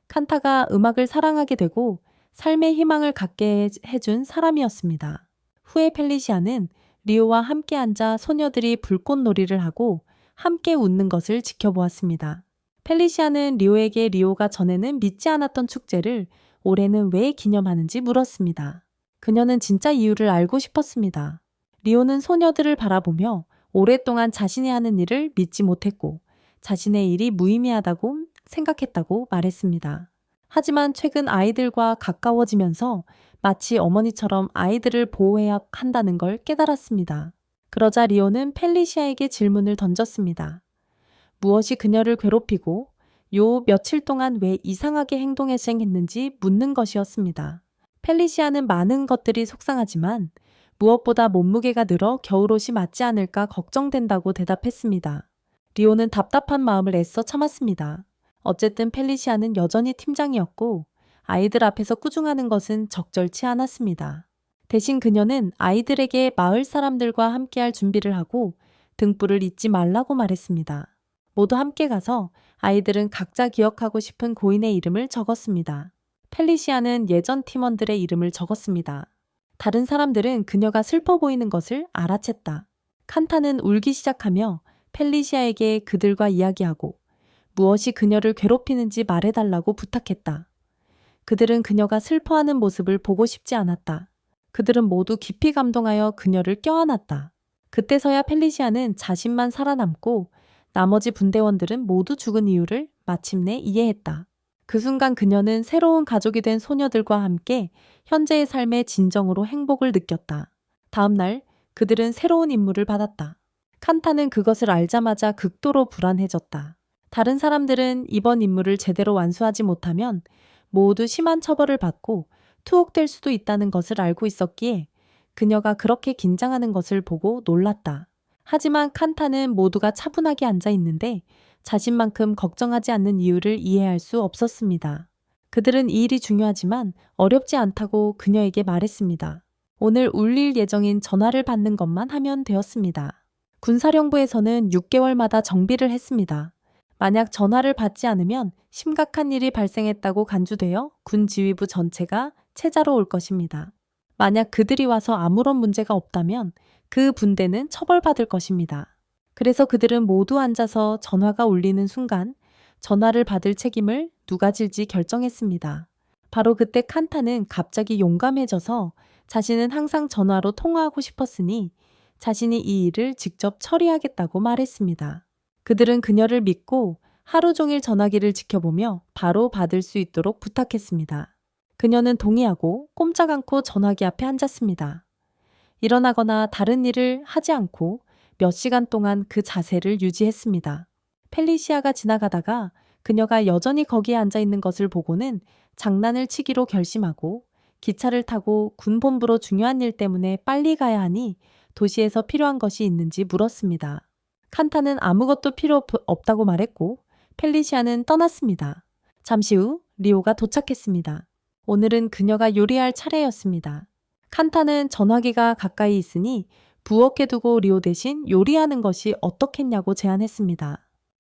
칸타가 음악을 사랑하게 되고 삶의 희망을 갖게 해준 사람이었습니다. 후에 펠리시아는 리오와 함께 앉아 소녀들이 불꽃놀이를 하고 함께 웃는 것을 지켜보았습니다. 펠리시아는 리오에게 리오가 전에는 믿지 않았던 축제를 올해는 왜 기념하는지 물었습니다. 그녀는 진짜 이유를 알고 싶었습니다. 리오는 소녀들을 바라보며 오랫동안 자신이 하는 일을 믿지 못했고 자신의 일이 무의미하다고 생각했다고 말했습니다. 하지만 최근 아이들과 가까워지면서 마치 어머니처럼 아이들을 보호해야 한다는 걸 깨달았습니다. 그러자 리오는 펠리시아에게 질문을 던졌습니다. 무엇이 그녀를 괴롭히고 요 며칠 동안 왜 이상하게 행동했는지 묻는 것이었습니다. 펠리시아는 많은 것들이 속상하지만 무엇보다 몸무게가 늘어 겨울옷이 맞지 않을까 걱정된다고 대답했습니다. 리오는 답답한 마음을 애써 참았습니다. 어쨌든 펠리시아는 여전히 팀장이었고 아이들 앞에서 꾸중하는 것은 적절치 않았습니다. 대신 그녀는 아이들에게 마을 사람들과 함께할 준비를 하고 등불을 잊지 말라고 말했습니다. 모두 함께 가서 아이들은 각자 기억하고 싶은 고인의 이름을 적었습니다. 펠리시아는 예전 팀원들의 이름을 적었습니다. 다른 사람들은 그녀가 슬퍼 보이는 것을 알아챘다. 칸타는 울기 시작하며 펠리시아에게 그들과 이야기하고 무엇이 그녀를 괴롭히는지 말해달라고 부탁했다. 그들은 그녀가 슬퍼하는 모습을 보고 싶지 않았다. 그들은 모두 깊이 감동하여 그녀를 껴안았다. 그때서야 펠리시아는 자신만 살아남고 나머지 분대원들은 모두 죽은 이유를 마침내 이해했다. 그 순간 그녀는 새로운 가족이 된 소녀들과 함께 현재의 삶의 진정으로 행복을 느꼈다. 다음 날 그들은 새로운 임무를 받았다. 칸타는 그것을 알자마자 극도로 불안해졌다. 다른 사람들은 이번 임무를 제대로 완수하지 못하면 모두 심한 처벌을 받고 투옥될 수도 있다는 것을 알고 있었기에 그녀가 그렇게 긴장하는 것을 보고 놀랐다. 하지만 칸타는 모두가 차분하게 앉아 있는데 자신만큼 걱정하지 않는 이유를 이해할 수 없었습니다. 그들은 이 일이 중요하지만 어렵지 않다고 그녀에게 말했습니다. 오늘 울릴 예정인 전화를 받는 것만 하면 되었습니다. 군사령부에서는 6개월마다 정비를 했습니다. 만약 전화를 받지 않으면 심각한 일이 발생했다고 간주되어 군 지휘부 전체가 체자로 올 것입니다. 만약 그들이 와서 아무런 문제가 없다면 그 분대는 처벌받을 것입니다. 그래서 그들은 모두 앉아서 전화가 울리는 순간 전화를 받을 책임을 누가 질지 결정했습니다. 바로 그때 칸타는 갑자기 용감해져서 자신은 항상 전화로 통화하고 싶었으니 자신이 이 일을 직접 처리하겠다고 말했습니다. 그들은 그녀를 믿고 하루 종일 전화기를 지켜보며 바로 받을 수 있도록 부탁했습니다. 그녀는 동의하고 꼼짝 않고 전화기 앞에 앉았습니다. 일어나거나 다른 일을 하지 않고 몇 시간 동안 그 자세를 유지했습니다. 펠리시아가 지나가다가 그녀가 여전히 거기에 앉아 있는 것을 보고는 장난을 치기로 결심하고 기차를 타고 군본부로 중요한 일 때문에 빨리 가야 하니 도시에서 필요한 것이 있는지 물었습니다. 칸타는 아무것도 필요 없다고 말했고 펠리시아는 떠났습니다. 잠시 후 리오가 도착했습니다. 오늘은 그녀가 요리할 차례였습니다. 칸타는 전화기가 가까이 있으니 부엌에 두고 리오 대신 요리하는 것이 어떻겠냐고 제안했습니다.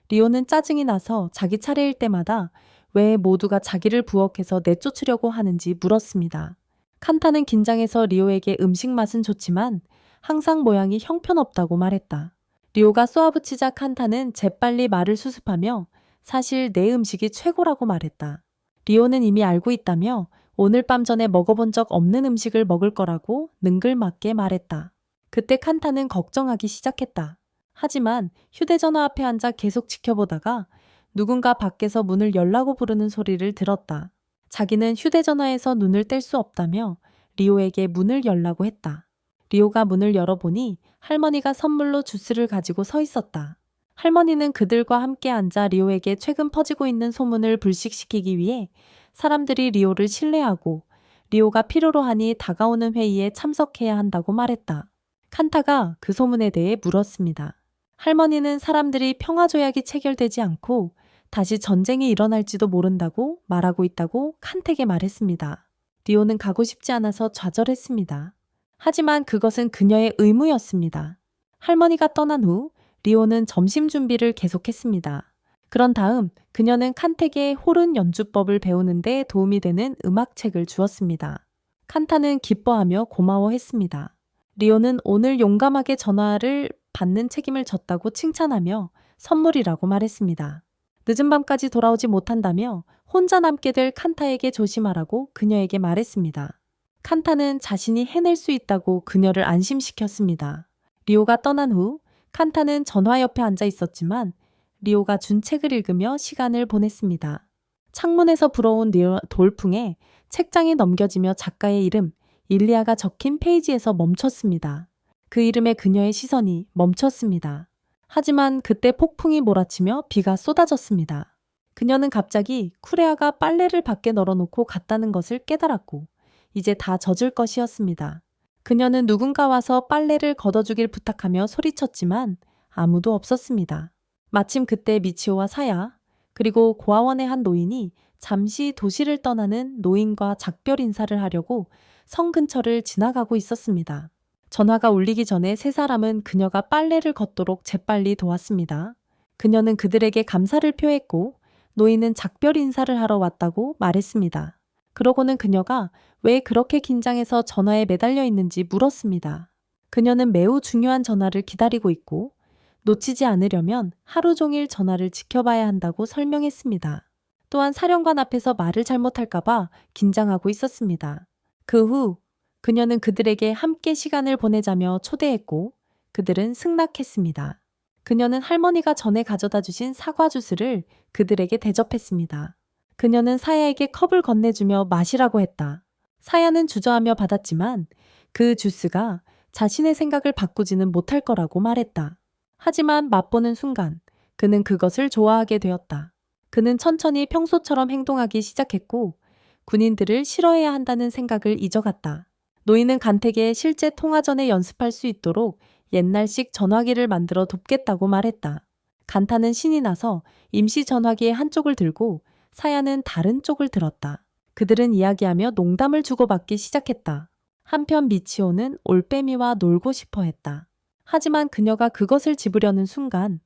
리오는 짜증이 나서 자기 차례일 때마다 왜 모두가 자기를 부엌에서 내쫓으려고 하는지 물었습니다. 칸타는 긴장해서 리오에게 음식 맛은 좋지만 항상 모양이 형편없다고 말했다. 리오가 쏘아붙이자 칸타는 재빨리 말을 수습하며 사실 내 음식이 최고라고 말했다. 리오는 이미 알고 있다며 오늘 밤 전에 먹어본 적 없는 음식을 먹을 거라고 능글맞게 말했다. 그때 칸타는 걱정하기 시작했다. 하지만 휴대전화 앞에 앉아 계속 지켜보다가 누군가 밖에서 문을 열라고 부르는 소리를 들었다. 자기는 휴대전화에서 눈을 뗄 수 없다며 리오에게 문을 열라고 했다. 리오가 문을 열어보니 할머니가 선물로 주스를 가지고 서 있었다. 할머니는 그들과 함께 앉아 리오에게 최근 퍼지고 있는 소문을 불식시키기 위해 사람들이 리오를 신뢰하고 리오가 필요로 하니 다가오는 회의에 참석해야 한다고 말했다. 칸타가 그 소문에 대해 물었습니다. 할머니는 사람들이 평화조약이 체결되지 않고 다시 전쟁이 일어날지도 모른다고 말하고 있다고 칸택에 말했습니다. 리오는 가고 싶지 않아서 좌절했습니다. 하지만 그것은 그녀의 의무였습니다. 할머니가 떠난 후 리오는 점심 준비를 계속했습니다. 그런 다음 그녀는 칸에게 호른 연주법을 배우는 데 도움이 되는 음악책을 주었습니다. 칸타는 기뻐하며 고마워했습니다. 리오는 오늘 용감하게 전화를 받는 책임을 졌다고 칭찬하며 선물이라고 말했습니다. 늦은 밤까지 돌아오지 못한다며 혼자 남게 될 칸타에게 조심하라고 그녀에게 말했습니다. 칸타는 자신이 해낼 수 있다고 그녀를 안심시켰습니다. 리오가 떠난 후 칸타는 전화 옆에 앉아 있었지만 리오가 준 책을 읽으며 시간을 보냈습니다. 창문에서 불어온 돌풍에 책장이 넘겨지며 작가의 이름 일리아가 적힌 페이지에서 멈췄습니다. 그 이름에 그녀의 시선이 멈췄습니다. 하지만 그때 폭풍이 몰아치며 비가 쏟아졌습니다. 그녀는 갑자기 쿠레아가 빨래를 밖에 널어놓고 갔다는 것을 깨달았고 이제 다 젖을 것이었습니다. 그녀는 누군가 와서 빨래를 걷어주길 부탁하며 소리쳤지만 아무도 없었습니다. 마침 그때 미치오와 사야 그리고 고아원의 한 노인이 잠시 도시를 떠나는 노인과 작별 인사를 하려고 성 근처를 지나가고 있었습니다. 전화가 울리기 전에 세 사람은 그녀가 빨래를 걷도록 재빨리 도왔습니다. 그녀는 그들에게 감사를 표했고 노인은 작별 인사를 하러 왔다고 말했습니다. 그러고는 그녀가 왜 그렇게 긴장해서 전화에 매달려 있는지 물었습니다. 그녀는 매우 중요한 전화를 기다리고 있고 놓치지 않으려면 하루 종일 전화를 지켜봐야 한다고 설명했습니다. 또한 사령관 앞에서 말을 잘못할까봐 긴장하고 있었습니다. 그 후 그녀는 그들에게 함께 시간을 보내자며 초대했고 그들은 승낙했습니다. 그녀는 할머니가 전에 가져다 주신 사과 주스를 그들에게 대접했습니다. 그녀는 사야에게 컵을 건네주며 마시라고 했다. 사야는 주저하며 받았지만 그 주스가 자신의 생각을 바꾸지는 못할 거라고 말했다. 하지만 맛보는 순간 그는 그것을 좋아하게 되었다. 그는 천천히 평소처럼 행동하기 시작했고 군인들을 싫어해야 한다는 생각을 잊어갔다. 노인은 간택에 실제 통화 전에 연습할 수 있도록 옛날식 전화기를 만들어 돕겠다고 말했다. 간타는 신이 나서 임시 전화기의 한쪽을 들고 사야는 다른 쪽을 들었다. 그들은 이야기하며 농담을 주고받기 시작했다. 한편 미치오는 올빼미와 놀고 싶어 했다. 하지만 그녀가 그것을 집으려는 순간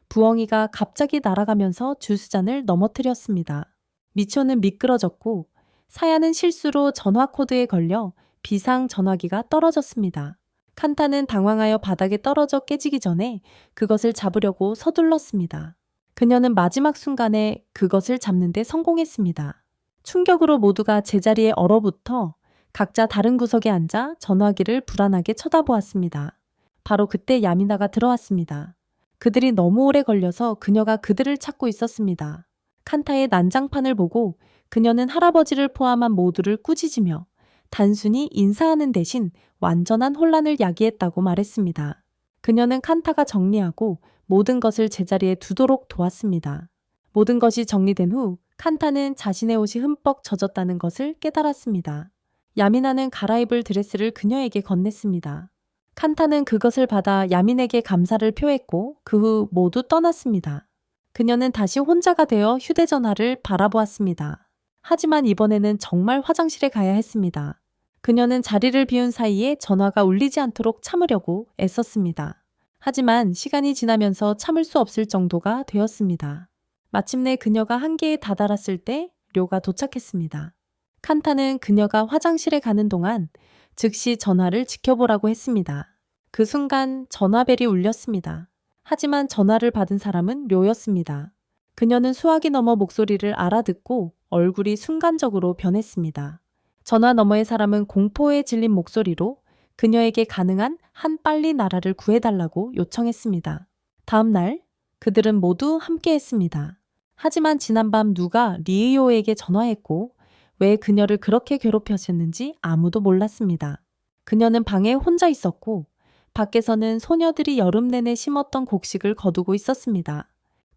부엉이가 갑자기 날아가면서 주스잔을 넘어뜨렸습니다. 미치오는 미끄러졌고 사야는 실수로 전화 코드에 걸려 비상 전화기가 떨어졌습니다. 칸타는 당황하여 바닥에 떨어져 깨지기 전에 그것을 잡으려고 서둘렀습니다. 그녀는 마지막 순간에 그것을 잡는 데 성공했습니다. 충격으로 모두가 제자리에 얼어붙어 각자 다른 구석에 앉아 전화기를 불안하게 쳐다보았습니다. 바로 그때 야미나가 들어왔습니다. 그들이 너무 오래 걸려서 그녀가 그들을 찾고 있었습니다. 칸타의 난장판을 보고 그녀는 할아버지를 포함한 모두를 꾸짖으며 단순히 인사하는 대신 완전한 혼란을 야기했다고 말했습니다. 그녀는 칸타가 정리하고 모든 것을 제자리에 두도록 도왔습니다. 모든 것이 정리된 후 칸타는 자신의 옷이 흠뻑 젖었다는 것을 깨달았습니다. 야미나는 갈아입을 드레스를 그녀에게 건넸습니다. 칸타는 그것을 받아 야민에게 감사를 표했고 그 후 모두 떠났습니다. 그녀는 다시 혼자가 되어 휴대전화를 바라보았습니다. 하지만 이번에는 정말 화장실에 가야 했습니다. 그녀는 자리를 비운 사이에 전화가 울리지 않도록 참으려고 애썼습니다. 하지만 시간이 지나면서 참을 수 없을 정도가 되었습니다. 마침내 그녀가 한계에 다다랐을 때 료가 도착했습니다. 칸타는 그녀가 화장실에 가는 동안 즉시 전화를 지켜보라고 했습니다. 그 순간 전화벨이 울렸습니다. 하지만 전화를 받은 사람은 료였습니다. 그녀는 수화기 너머 목소리를 알아듣고 얼굴이 순간적으로 변했습니다. 전화 너머의 사람은 공포에 질린 목소리로 그녀에게 가능한 한 빨리 나라를 구해달라고 요청했습니다. 다음 날 그들은 모두 함께했습니다. 하지만 지난밤 누가 리이오에게 전화했고 왜 그녀를 그렇게 괴롭혔는지 아무도 몰랐습니다. 그녀는 방에 혼자 있었고 밖에서는 소녀들이 여름 내내 심었던 곡식을 거두고 있었습니다.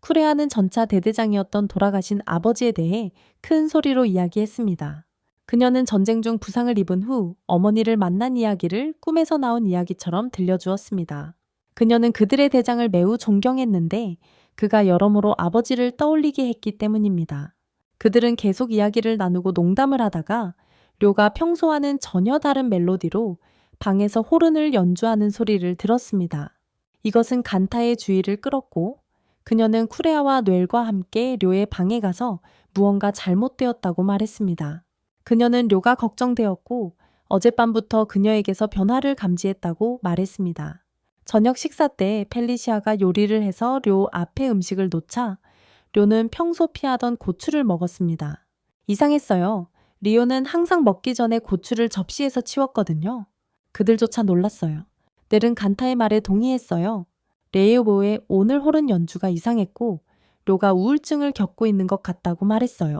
쿠레아는 전차 대대장이었던 돌아가신 아버지에 대해 큰 소리로 이야기했습니다. 그녀는 전쟁 중 부상을 입은 후 어머니를 만난 이야기를 꿈에서 나온 이야기처럼 들려주었습니다. 그녀는 그들의 대장을 매우 존경했는데 그가 여러모로 아버지를 떠올리게 했기 때문입니다. 그들은 계속 이야기를 나누고 농담을 하다가 료가 평소와는 전혀 다른 멜로디로 방에서 호른을 연주하는 소리를 들었습니다. 이것은 간타의 주의를 끌었고 그녀는 쿠레아와 뇌과 함께 료의 방에 가서 무언가 잘못되었다고 말했습니다. 그녀는 료가 걱정되었고 어젯밤부터 그녀에게서 변화를 감지했다고 말했습니다. 저녁 식사 때 펠리시아가 요리를 해서 료 앞에 음식을 놓자 료는 평소 피하던 고추를 먹었습니다. 이상했어요. 리오는 항상 먹기 전에 고추를 접시에서 치웠거든요. 그들조차 놀랐어요. 넬은 간타의 말에 동의했어요. 레이오보의 오늘 호른 연주가 이상했고 료가 우울증을 겪고 있는 것 같다고 말했어요.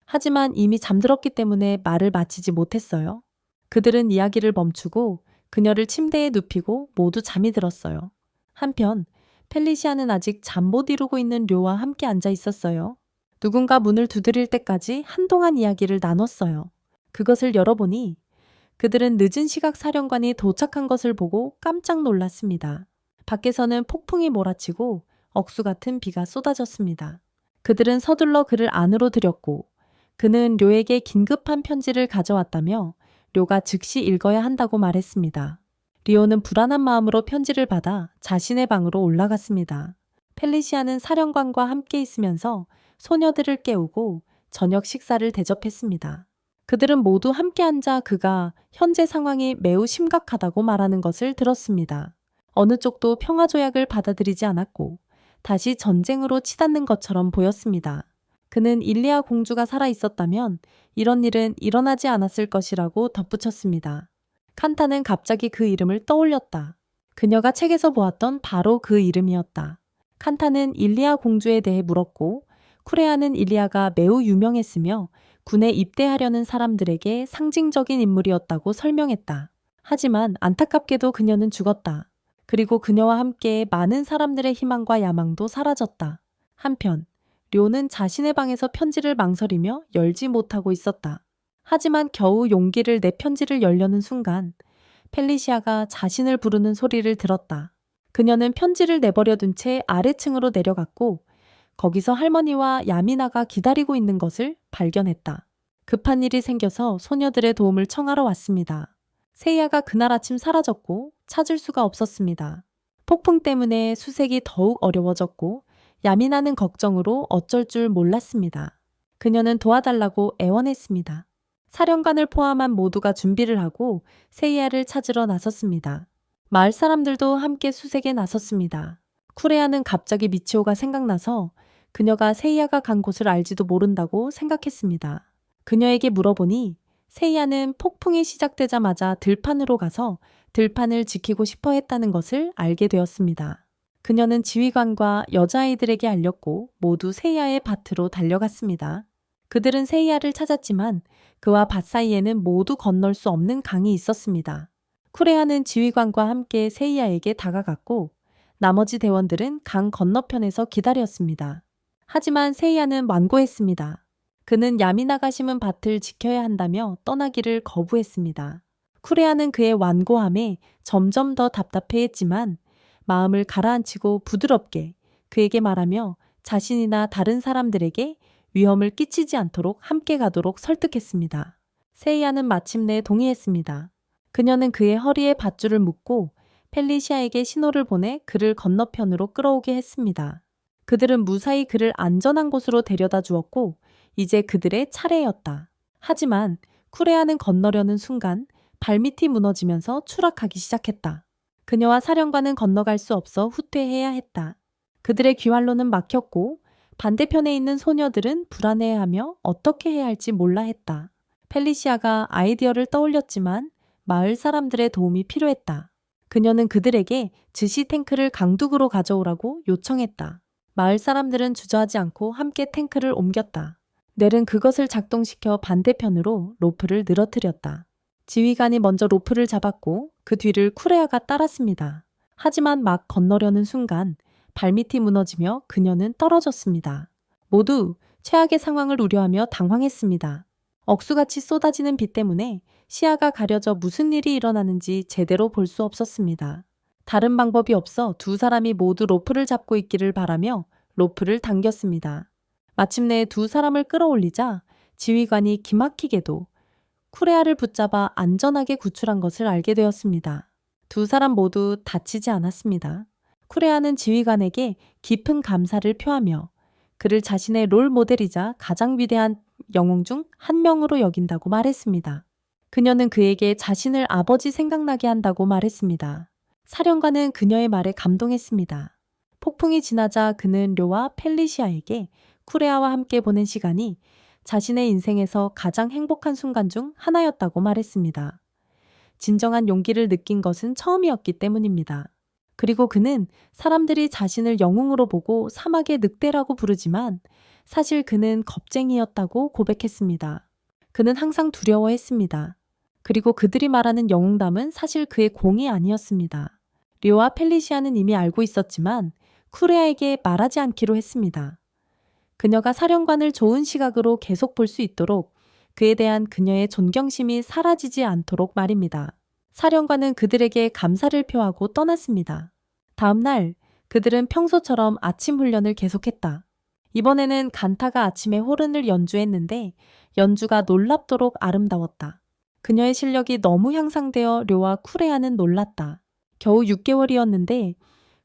하지만 이미 잠들었기 때문에 말을 마치지 못했어요. 그들은 이야기를 멈추고 그녀를 침대에 눕히고 모두 잠이 들었어요. 한편 펠리시아는 아직 잠 못 이루고 있는 료와 함께 앉아 있었어요. 누군가 문을 두드릴 때까지 한동안 이야기를 나눴어요. 그것을 열어보니 그들은 늦은 시각 사령관이 도착한 것을 보고 깜짝 놀랐습니다. 밖에서는 폭풍이 몰아치고 억수 같은 비가 쏟아졌습니다. 그들은 서둘러 그를 안으로 들였고 그는 료에게 긴급한 편지를 가져왔다며 료가 즉시 읽어야 한다고 말했습니다. 리오는 불안한 마음으로 편지를 받아 자신의 방으로 올라갔습니다. 펠리시아는 사령관과 함께 있으면서 소녀들을 깨우고 저녁 식사를 대접했습니다. 그들은 모두 함께 앉아 그가 현재 상황이 매우 심각하다고 말하는 것을 들었습니다. 어느 쪽도 평화조약을 받아들이지 않았고 다시 전쟁으로 치닫는 것처럼 보였습니다. 그는 일리아 공주가 살아 있었다면 이런 일은 일어나지 않았을 것이라고 덧붙였습니다. 칸타는 갑자기 그 이름을 떠올렸다. 그녀가 책에서 보았던 바로 그 이름이었다. 칸타는 일리아 공주에 대해 물었고 쿠레아는 일리아가 매우 유명했으며 군에 입대하려는 사람들에게 상징적인 인물이었다고 설명했다. 하지만 안타깝게도 그녀는 죽었다. 그리고 그녀와 함께 많은 사람들의 희망과 야망도 사라졌다. 한편 료는 자신의 방에서 편지를 망설이며 열지 못하고 있었다. 하지만 겨우 용기를 내 편지를 열려는 순간 펠리시아가 자신을 부르는 소리를 들었다. 그녀는 편지를 내버려 둔 채 아래층으로 내려갔고 거기서 할머니와 야미나가 기다리고 있는 것을 발견했다. 급한 일이 생겨서 소녀들의 도움을 청하러 왔습니다. 세이야가 그날 아침 사라졌고 찾을 수가 없었습니다. 폭풍 때문에 수색이 더욱 어려워졌고 야미나는 걱정으로 어쩔 줄 몰랐습니다. 그녀는 도와달라고 애원했습니다. 사령관을 포함한 모두가 준비를 하고 세이야를 찾으러 나섰습니다. 마을 사람들도 함께 수색에 나섰습니다. 쿠레아는 갑자기 미치오가 생각나서 그녀가 세이야가 간 곳을 알지도 모른다고 생각했습니다. 그녀에게 물어보니 세이야는 폭풍이 시작되자마자 들판으로 가서 들판을 지키고 싶어 했다는 것을 알게 되었습니다. 그녀는 지휘관과 여자아이들에게 알렸고 모두 세이야의 밭으로 달려갔습니다. 그들은 세이야를 찾았지만 그와 밭 사이에는 모두 건널 수 없는 강이 있었습니다. 쿠레아는 지휘관과 함께 세이야에게 다가갔고 나머지 대원들은 강 건너편에서 기다렸습니다. 하지만 세이야는 완고했습니다. 그는 야미나가 심은 밭을 지켜야 한다며 떠나기를 거부했습니다. 쿠레아는 그의 완고함에 점점 더 답답해했지만 마음을 가라앉히고 부드럽게 그에게 말하며 자신이나 다른 사람들에게 위험을 끼치지 않도록 함께 가도록 설득했습니다. 세이야는 마침내 동의했습니다. 그녀는 그의 허리에 밧줄을 묶고 펠리시아에게 신호를 보내 그를 건너편으로 끌어오게 했습니다. 그들은 무사히 그를 안전한 곳으로 데려다 주었고 이제 그들의 차례였다. 하지만 쿠레아는 건너려는 순간 발밑이 무너지면서 추락하기 시작했다. 그녀와 사령관은 건너갈 수 없어 후퇴해야 했다. 그들의 귀환로는 막혔고 반대편에 있는 소녀들은 불안해하며 어떻게 해야 할지 몰라 했다. 펠리시아가 아이디어를 떠올렸지만 마을 사람들의 도움이 필요했다. 그녀는 그들에게 지시 탱크를 강둑으로 가져오라고 요청했다. 마을 사람들은 주저하지 않고 함께 탱크를 옮겼다. 넬은 그것을 작동시켜 반대편으로 로프를 늘어뜨렸다. 지휘관이 먼저 로프를 잡았고 그 뒤를 쿠레아가 따랐습니다. 하지만 막 건너려는 순간 발밑이 무너지며 그녀는 떨어졌습니다. 모두 최악의 상황을 우려하며 당황했습니다. 억수같이 쏟아지는 비 때문에 시야가 가려져 무슨 일이 일어나는지 제대로 볼 수 없었습니다. 다른 방법이 없어 두 사람이 모두 로프를 잡고 있기를 바라며 로프를 당겼습니다. 마침내 두 사람을 끌어올리자 지휘관이 기막히게도 쿠레아를 붙잡아 안전하게 구출한 것을 알게 되었습니다. 두 사람 모두 다치지 않았습니다. 쿠레아는 지휘관에게 깊은 감사를 표하며 그를 자신의 롤 모델이자 가장 위대한 영웅 중 한 명으로 여긴다고 말했습니다. 그녀는 그에게 자신을 아버지 생각나게 한다고 말했습니다. 사령관은 그녀의 말에 감동했습니다. 폭풍이 지나자 그는 료와 펠리시아에게 쿠레아와 함께 보낸 시간이 자신의 인생에서 가장 행복한 순간 중 하나였다고 말했습니다. 진정한 용기를 느낀 것은 처음이었기 때문입니다. 그리고 그는 사람들이 자신을 영웅으로 보고 사막의 늑대라고 부르지만 사실 그는 겁쟁이였다고 고백했습니다. 그는 항상 두려워했습니다. 그리고 그들이 말하는 영웅담은 사실 그의 공이 아니었습니다. 료와 펠리시아는 이미 알고 있었지만 쿠레아에게 말하지 않기로 했습니다. 그녀가 사령관을 좋은 시각으로 계속 볼 수 있도록 그에 대한 그녀의 존경심이 사라지지 않도록 말입니다. 사령관은 그들에게 감사를 표하고 떠났습니다. 다음 날 그들은 평소처럼 아침 훈련을 계속했다. 이번에는 간타가 아침에 호른을 연주했는데 연주가 놀랍도록 아름다웠다. 그녀의 실력이 너무 향상되어 료와 쿠레아는 놀랐다. 겨우 6개월이었는데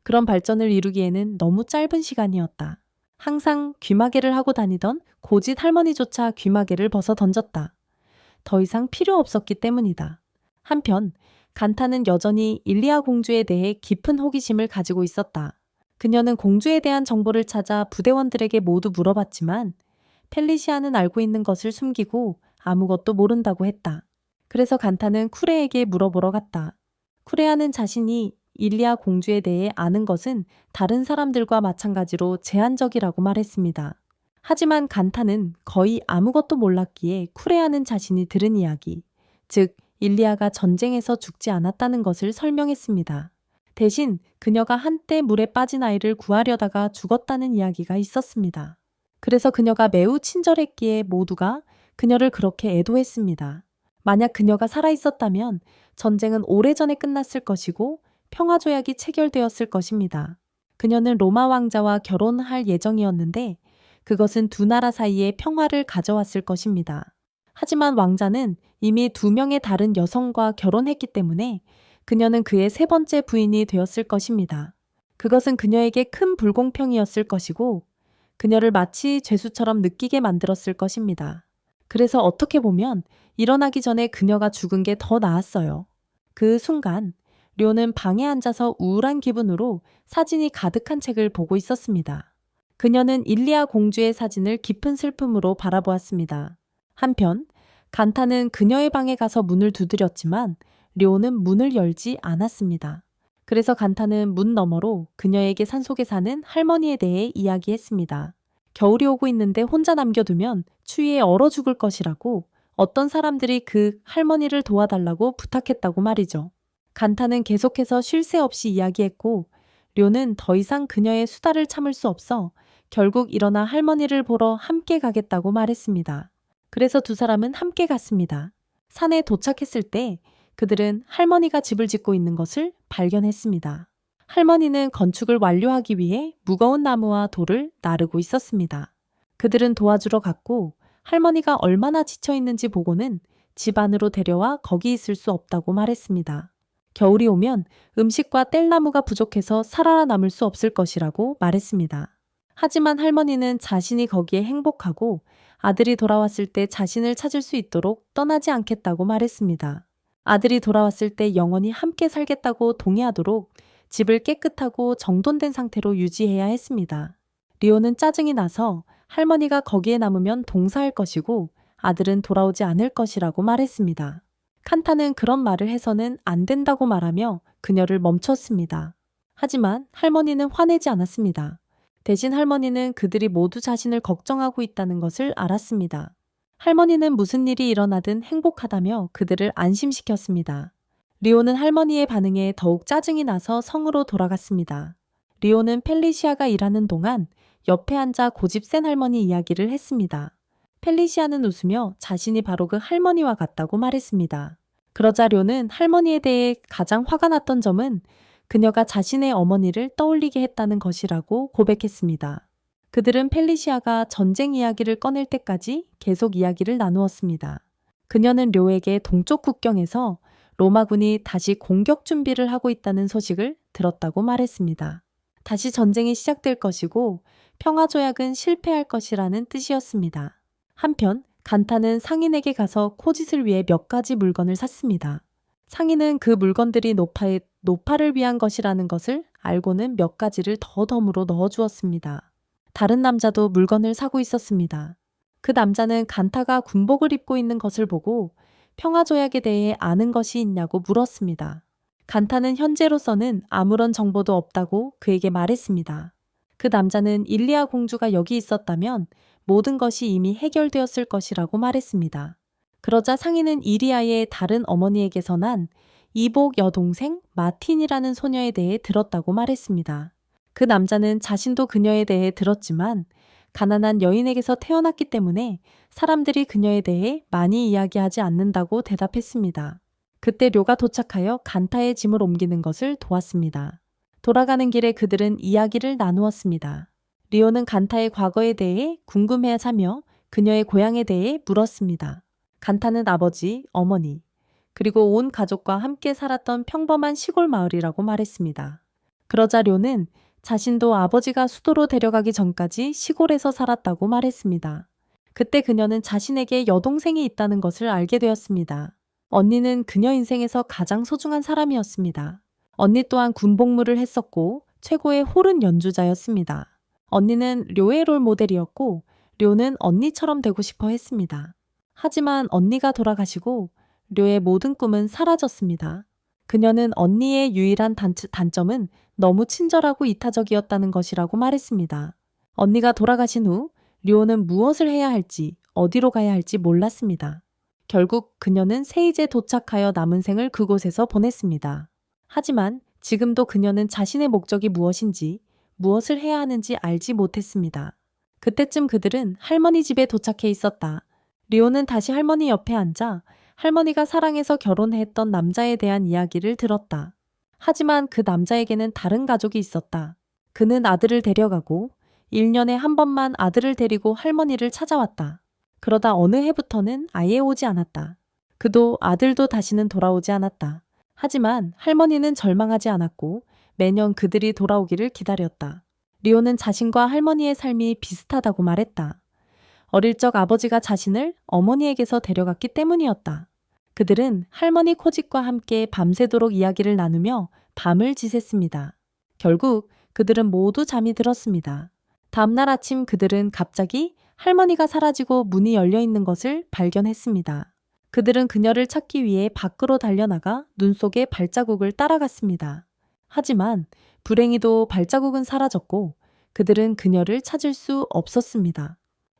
그런 발전을 이루기에는 너무 짧은 시간이었다. 항상 귀마개를 하고 다니던 고짓 할머니조차 귀마개를 벗어 던졌다. 더 이상 필요 없었기 때문이다. 한편 간타는 여전히 일리아 공주에 대해 깊은 호기심을 가지고 있었다. 그녀는 공주에 대한 정보를 찾아 부대원들에게 모두 물어봤지만 펠리시아는 알고 있는 것을 숨기고 아무것도 모른다고 했다. 그래서 간타는 쿠레에게 물어보러 갔다. 쿠레아는 자신이 일리아 공주에 대해 아는 것은 다른 사람들과 마찬가지로 제한적이라고 말했습니다. 하지만 간타는 거의 아무것도 몰랐기에 쿠레아는 자신이 들은 이야기, 즉 일리아가 전쟁에서 죽지 않았다는 것을 설명했습니다. 대신 그녀가 한때 물에 빠진 아이를 구하려다가 죽었다는 이야기가 있었습니다. 그래서 그녀가 매우 친절했기에 모두가 그녀를 그렇게 애도했습니다. 만약 그녀가 살아있었다면 전쟁은 오래전에 끝났을 것이고 평화조약이 체결되었을 것입니다. 그녀는 로마 왕자와 결혼할 예정이었는데 그것은 두 나라 사이에 평화를 가져왔을 것입니다. 하지만 왕자는 이미 2명의 다른 여성과 결혼했기 때문에 그녀는 그의 3번째 부인이 되었을 것입니다. 그것은 그녀에게 큰 불공평이었을 것이고 그녀를 마치 죄수처럼 느끼게 만들었을 것입니다. 그래서 어떻게 보면 일어나기 전에 그녀가 죽은 게 더 나았어요. 그 순간 료는 방에 앉아서 우울한 기분으로 사진이 가득한 책을 보고 있었습니다. 그녀는 일리아 공주의 사진을 깊은 슬픔으로 바라보았습니다. 한편 간타는 그녀의 방에 가서 문을 두드렸지만 료는 문을 열지 않았습니다. 그래서 간타는 문 너머로 그녀에게 산속에 사는 할머니에 대해 이야기했습니다. 겨울이 오고 있는데 혼자 남겨두면 추위에 얼어 죽을 것이라고 어떤 사람들이 그 할머니를 도와달라고 부탁했다고 말이죠. 간타는 계속해서 쉴 새 없이 이야기했고 료는 더 이상 그녀의 수다를 참을 수 없어 결국 일어나 할머니를 보러 함께 가겠다고 말했습니다. 그래서 두 사람은 함께 갔습니다. 산에 도착했을 때 그들은 할머니가 집을 짓고 있는 것을 발견했습니다. 할머니는 건축을 완료하기 위해 무거운 나무와 돌을 나르고 있었습니다. 그들은 도와주러 갔고 할머니가 얼마나 지쳐 있는지 보고는 집 안으로 데려와 거기 있을 수 없다고 말했습니다. 겨울이 오면 음식과 뗄나무가 부족해서 살아남을 수 없을 것이라고 말했습니다. 하지만 할머니는 자신이 거기에 행복하고 아들이 돌아왔을 때 자신을 찾을 수 있도록 떠나지 않겠다고 말했습니다. 아들이 돌아왔을 때 영원히 함께 살겠다고 동의하도록 집을 깨끗하고 정돈된 상태로 유지해야 했습니다. 리오는 짜증이 나서 할머니가 거기에 남으면 동사할 것이고 아들은 돌아오지 않을 것이라고 말했습니다. 칸타는 그런 말을 해서는 안 된다고 말하며 그녀를 멈췄습니다. 하지만 할머니는 화내지 않았습니다. 대신 할머니는 그들이 모두 자신을 걱정하고 있다는 것을 알았습니다. 할머니는 무슨 일이 일어나든 행복하다며 그들을 안심시켰습니다. 리오는 할머니의 반응에 더욱 짜증이 나서 성으로 돌아갔습니다. 리오는 펠리시아가 일하는 동안 옆에 앉아 고집 센 할머니 이야기를 했습니다. 펠리시아는 웃으며 자신이 바로 그 할머니와 같다고 말했습니다. 그러자 료는 할머니에 대해 가장 화가 났던 점은 그녀가 자신의 어머니를 떠올리게 했다는 것이라고 고백했습니다. 그들은 펠리시아가 전쟁 이야기를 꺼낼 때까지 계속 이야기를 나누었습니다. 그녀는 료에게 동쪽 국경에서 로마군이 다시 공격 준비를 하고 있다는 소식을 들었다고 말했습니다. 다시 전쟁이 시작될 것이고 평화조약은 실패할 것이라는 뜻이었습니다. 한편 간타는 상인에게 가서 코짓을 위해 몇 가지 물건을 샀습니다. 상인은 그 물건들이 노파를 위한 것이라는 것을 알고는 몇 가지를 더 덤으로 넣어주었습니다. 다른 남자도 물건을 사고 있었습니다. 그 남자는 간타가 군복을 입고 있는 것을 보고 평화조약에 대해 아는 것이 있냐고 물었습니다. 간타는 현재로서는 아무런 정보도 없다고 그에게 말했습니다. 그 남자는 일리아 공주가 여기 있었다면 모든 것이 이미 해결되었을 것이라고 말했습니다. 그러자 상인은 이리아의 다른 어머니에게서 난 이복 여동생 마틴이라는 소녀에 대해 들었다고 말했습니다. 그 남자는 자신도 그녀에 대해 들었지만 가난한 여인에게서 태어났기 때문에 사람들이 그녀에 대해 많이 이야기하지 않는다고 대답했습니다. 그때 료가 도착하여 간타의 짐을 옮기는 것을 도왔습니다. 돌아가는 길에 그들은 이야기를 나누었습니다. 리오는 간타의 과거에 대해 궁금해하며 그녀의 고향에 대해 물었습니다. 간타는 아버지, 어머니, 그리고 온 가족과 함께 살았던 평범한 시골 마을이라고 말했습니다. 그러자 료는 자신도 아버지가 수도로 데려가기 전까지 시골에서 살았다고 말했습니다. 그때 그녀는 자신에게 여동생이 있다는 것을 알게 되었습니다. 언니는 그녀 인생에서 가장 소중한 사람이었습니다. 언니 또한 군복무를 했었고 최고의 호른 연주자였습니다. 언니는 료의 롤 모델이었고 료는 언니처럼 되고 싶어 했습니다. 하지만 언니가 돌아가시고 료의 모든 꿈은 사라졌습니다. 그녀는 언니의 유일한 단점은 너무 친절하고 이타적이었다는 것이라고 말했습니다. 언니가 돌아가신 후 료는 무엇을 해야 할지, 어디로 가야 할지 몰랐습니다. 결국 그녀는 세이제 도착하여 남은 생을 그곳에서 보냈습니다. 하지만 지금도 그녀는 자신의 목적이 무엇인지, 무엇을 해야 하는지 알지 못했습니다. 그때쯤 그들은 할머니 집에 도착해 있었다. 리오는 다시 할머니 옆에 앉아 할머니가 사랑해서 결혼했던 남자에 대한 이야기를 들었다. 하지만 그 남자에게는 다른 가족이 있었다. 그는 아들을 데려가고 1년에 한 번만 아들을 데리고 할머니를 찾아왔다. 그러다 어느 해부터는 아예 오지 않았다. 그도 아들도 다시는 돌아오지 않았다. 하지만 할머니는 절망하지 않았고 매년 그들이 돌아오기를 기다렸다. 리오는 자신과 할머니의 삶이 비슷하다고 말했다. 어릴 적 아버지가 자신을 어머니에게서 데려갔기 때문이었다. 그들은 할머니 코짓과 함께 밤새도록 이야기를 나누며 밤을 지샜습니다. 결국 그들은 모두 잠이 들었습니다. 다음날 아침 그들은 갑자기 할머니가 사라지고 문이 열려 있는 것을 발견했습니다. 그들은 그녀를 찾기 위해 밖으로 달려나가 눈 속의 발자국을 따라갔습니다. 하지만 불행히도 발자국은 사라졌고 그들은 그녀를 찾을 수 없었습니다.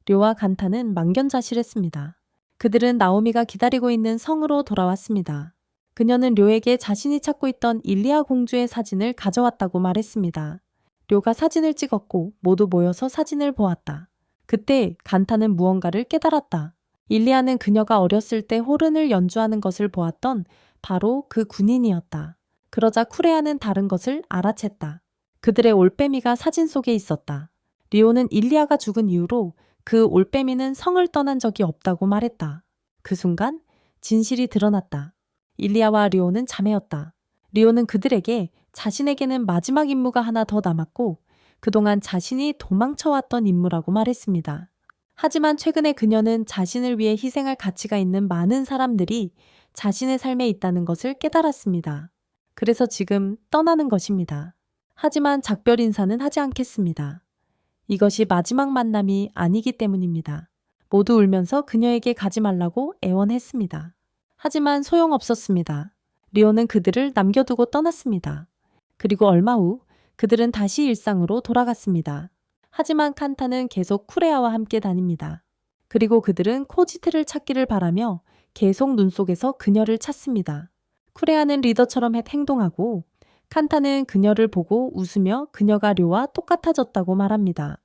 료와 간타는 망견자실했습니다. 그들은 나오미가 기다리고 있는 성으로 돌아왔습니다. 그녀는 료에게 자신이 찾고 있던 일리아 공주의 사진을 가져왔다고 말했습니다. 료가 사진을 찍었고 모두 모여서 사진을 보았다. 그때 간타는 무언가를 깨달았다. 일리아는 그녀가 어렸을 때 호른을 연주하는 것을 보았던 바로 그 군인이었다. 그러자 쿠레아는 다른 것을 알아챘다. 그들의 올빼미가 사진 속에 있었다. 리오는 일리아가 죽은 이후로 그 올빼미는 성을 떠난 적이 없다고 말했다. 그 순간 진실이 드러났다. 일리아와 리오는 자매였다. 리오는 그들에게 자신에게는 마지막 임무가 하나 더 남았고 그동안 자신이 도망쳐왔던 임무라고 말했습니다. 하지만 최근에 그녀는 자신을 위해 희생할 가치가 있는 많은 사람들이 자신의 삶에 있다는 것을 깨달았습니다. 그래서 지금 떠나는 것입니다. 하지만 작별 인사는 하지 않겠습니다. 이것이 마지막 만남이 아니기 때문입니다. 모두 울면서 그녀에게 가지 말라고 애원했습니다. 하지만 소용없었습니다. 리오는 그들을 남겨두고 떠났습니다. 그리고 얼마 후 그들은 다시 일상으로 돌아갔습니다. 하지만 칸타는 계속 쿠레아와 함께 다닙니다. 그리고 그들은 코지트를 찾기를 바라며 계속 눈 속에서 그녀를 찾습니다. 쿠레아는 리더처럼 행동하고 칸타는 그녀를 보고 웃으며 그녀가 료와 똑같아졌다고 말합니다.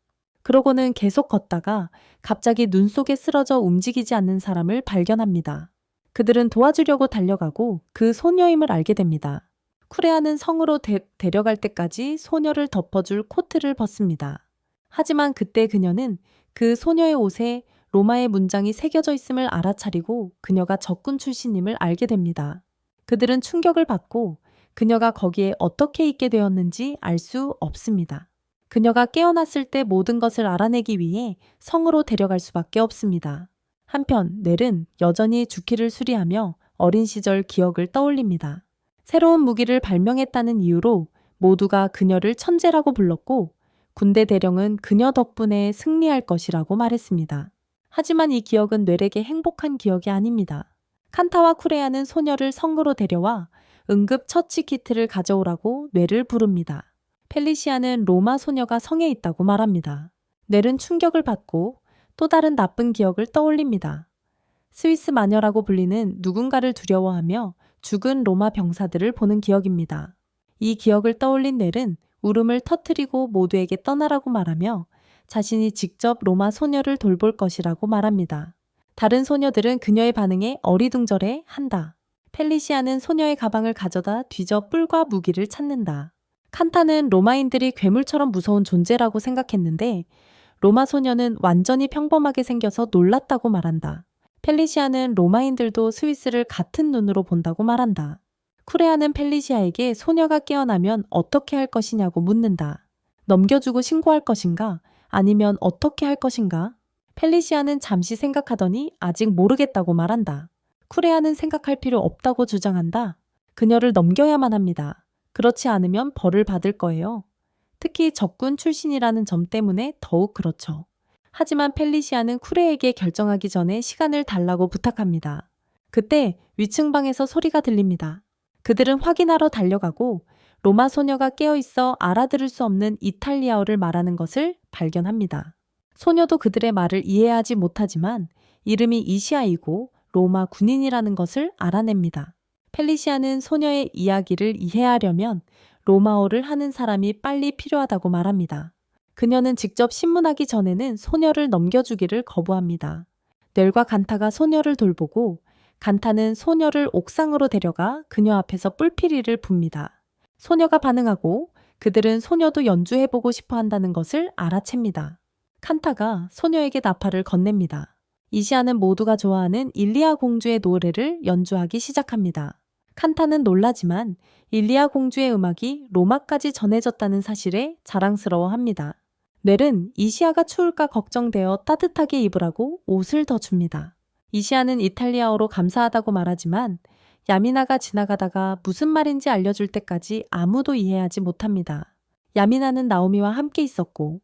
그러고는 계속 걷다가 갑자기 눈 속에 쓰러져 움직이지 않는 사람을 발견합니다. 그들은 도와주려고 달려가고 그 소녀임을 알게 됩니다. 쿠레아는 성으로 데려갈 때까지 소녀를 덮어줄 코트를 벗습니다. 하지만 그때 그녀는 그 소녀의 옷에 로마의 문장이 새겨져 있음을 알아차리고 그녀가 적군 출신임을 알게 됩니다. 그들은 충격을 받고 그녀가 거기에 어떻게 있게 되었는지 알 수 없습니다. 그녀가 깨어났을 때 모든 것을 알아내기 위해 성으로 데려갈 수밖에 없습니다. 한편 넬은 여전히 주키를 수리하며 어린 시절 기억을 떠올립니다. 새로운 무기를 발명했다는 이유로 모두가 그녀를 천재라고 불렀고 군대 대령은 그녀 덕분에 승리할 것이라고 말했습니다. 하지만 이 기억은 넬에게 행복한 기억이 아닙니다. 칸타와 쿠레아는 소녀를 성으로 데려와 응급 처치 키트를 가져오라고 넬을 부릅니다. 펠리시아는 로마 소녀가 성에 있다고 말합니다. 넬은 충격을 받고 또 다른 나쁜 기억을 떠올립니다. 스위스 마녀라고 불리는 누군가를 두려워하며 죽은 로마 병사들을 보는 기억입니다. 이 기억을 떠올린 넬은 울음을 터뜨리고 모두에게 떠나라고 말하며 자신이 직접 로마 소녀를 돌볼 것이라고 말합니다. 다른 소녀들은 그녀의 반응에 어리둥절해 한다. 펠리시아는 소녀의 가방을 가져다 뒤져 뿔과 무기를 찾는다. 칸타는 로마인들이 괴물처럼 무서운 존재라고 생각했는데 로마 소녀는 완전히 평범하게 생겨서 놀랐다고 말한다. 펠리시아는 로마인들도 스위스를 같은 눈으로 본다고 말한다. 쿠레아는 펠리시아에게 소녀가 깨어나면 어떻게 할 것이냐고 묻는다. 넘겨주고 신고할 것인가? 아니면 어떻게 할 것인가? 펠리시아는 잠시 생각하더니 아직 모르겠다고 말한다. 쿠레아는 생각할 필요 없다고 주장한다. 그녀를 넘겨야만 합니다. 그렇지 않으면 벌을 받을 거예요. 특히 적군 출신이라는 점 때문에 더욱 그렇죠. 하지만 펠리시아는 쿠레에게 결정하기 전에 시간을 달라고 부탁합니다. 그때 위층방에서 소리가 들립니다. 그들은 확인하러 달려가고 로마 소녀가 깨어있어 알아들을 수 없는 이탈리아어를 말하는 것을 발견합니다. 소녀도 그들의 말을 이해하지 못하지만 이름이 이시아이고 로마 군인이라는 것을 알아냅니다. 펠리시아는 소녀의 이야기를 이해하려면 로마어를 하는 사람이 빨리 필요하다고 말합니다. 그녀는 직접 신문하기 전에는 소녀를 넘겨주기를 거부합니다. 넬과 간타가 소녀를 돌보고 간타는 소녀를 옥상으로 데려가 그녀 앞에서 뿔피리를 붑니다. 소녀가 반응하고 그들은 소녀도 연주해보고 싶어 한다는 것을 알아챕니다. 칸타가 소녀에게 나팔을 건넵니다. 이시아는 모두가 좋아하는 일리아 공주의 노래를 연주하기 시작합니다. 칸타는 놀라지만 일리아 공주의 음악이 로마까지 전해졌다는 사실에 자랑스러워합니다. 넬은 이시아가 추울까 걱정되어 따뜻하게 입으라고 옷을 더 줍니다. 이시아는 이탈리아어로 감사하다고 말하지만 야미나가 지나가다가 무슨 말인지 알려줄 때까지 아무도 이해하지 못합니다. 야미나는 나오미와 함께 있었고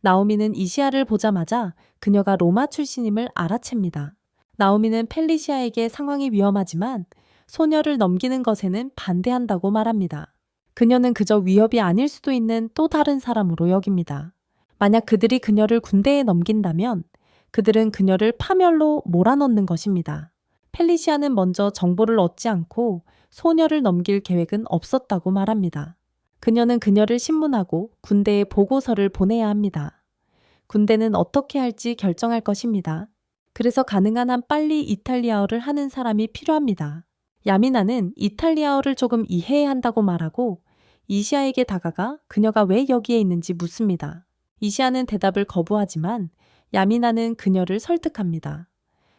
나오미는 이시아를 보자마자 그녀가 로마 출신임을 알아챕니다. 나오미는 펠리시아에게 상황이 위험하지만 소녀를 넘기는 것에는 반대한다고 말합니다. 그녀는 그저 위협이 아닐 수도 있는 또 다른 사람으로 여깁니다. 만약 그들이 그녀를 군대에 넘긴다면 그들은 그녀를 파멸로 몰아넣는 것입니다. 펠리시아는 먼저 정보를 얻지 않고 소녀를 넘길 계획은 없었다고 말합니다. 그녀는 그녀를 신문하고 군대에 보고서를 보내야 합니다. 군대는 어떻게 할지 결정할 것입니다. 그래서 가능한 한 빨리 이탈리아어를 하는 사람이 필요합니다. 야미나는 이탈리아어를 조금 이해해야 한다고 말하고 이시아에게 다가가 그녀가 왜 여기에 있는지 묻습니다. 이시아는 대답을 거부하지만 야미나는 그녀를 설득합니다.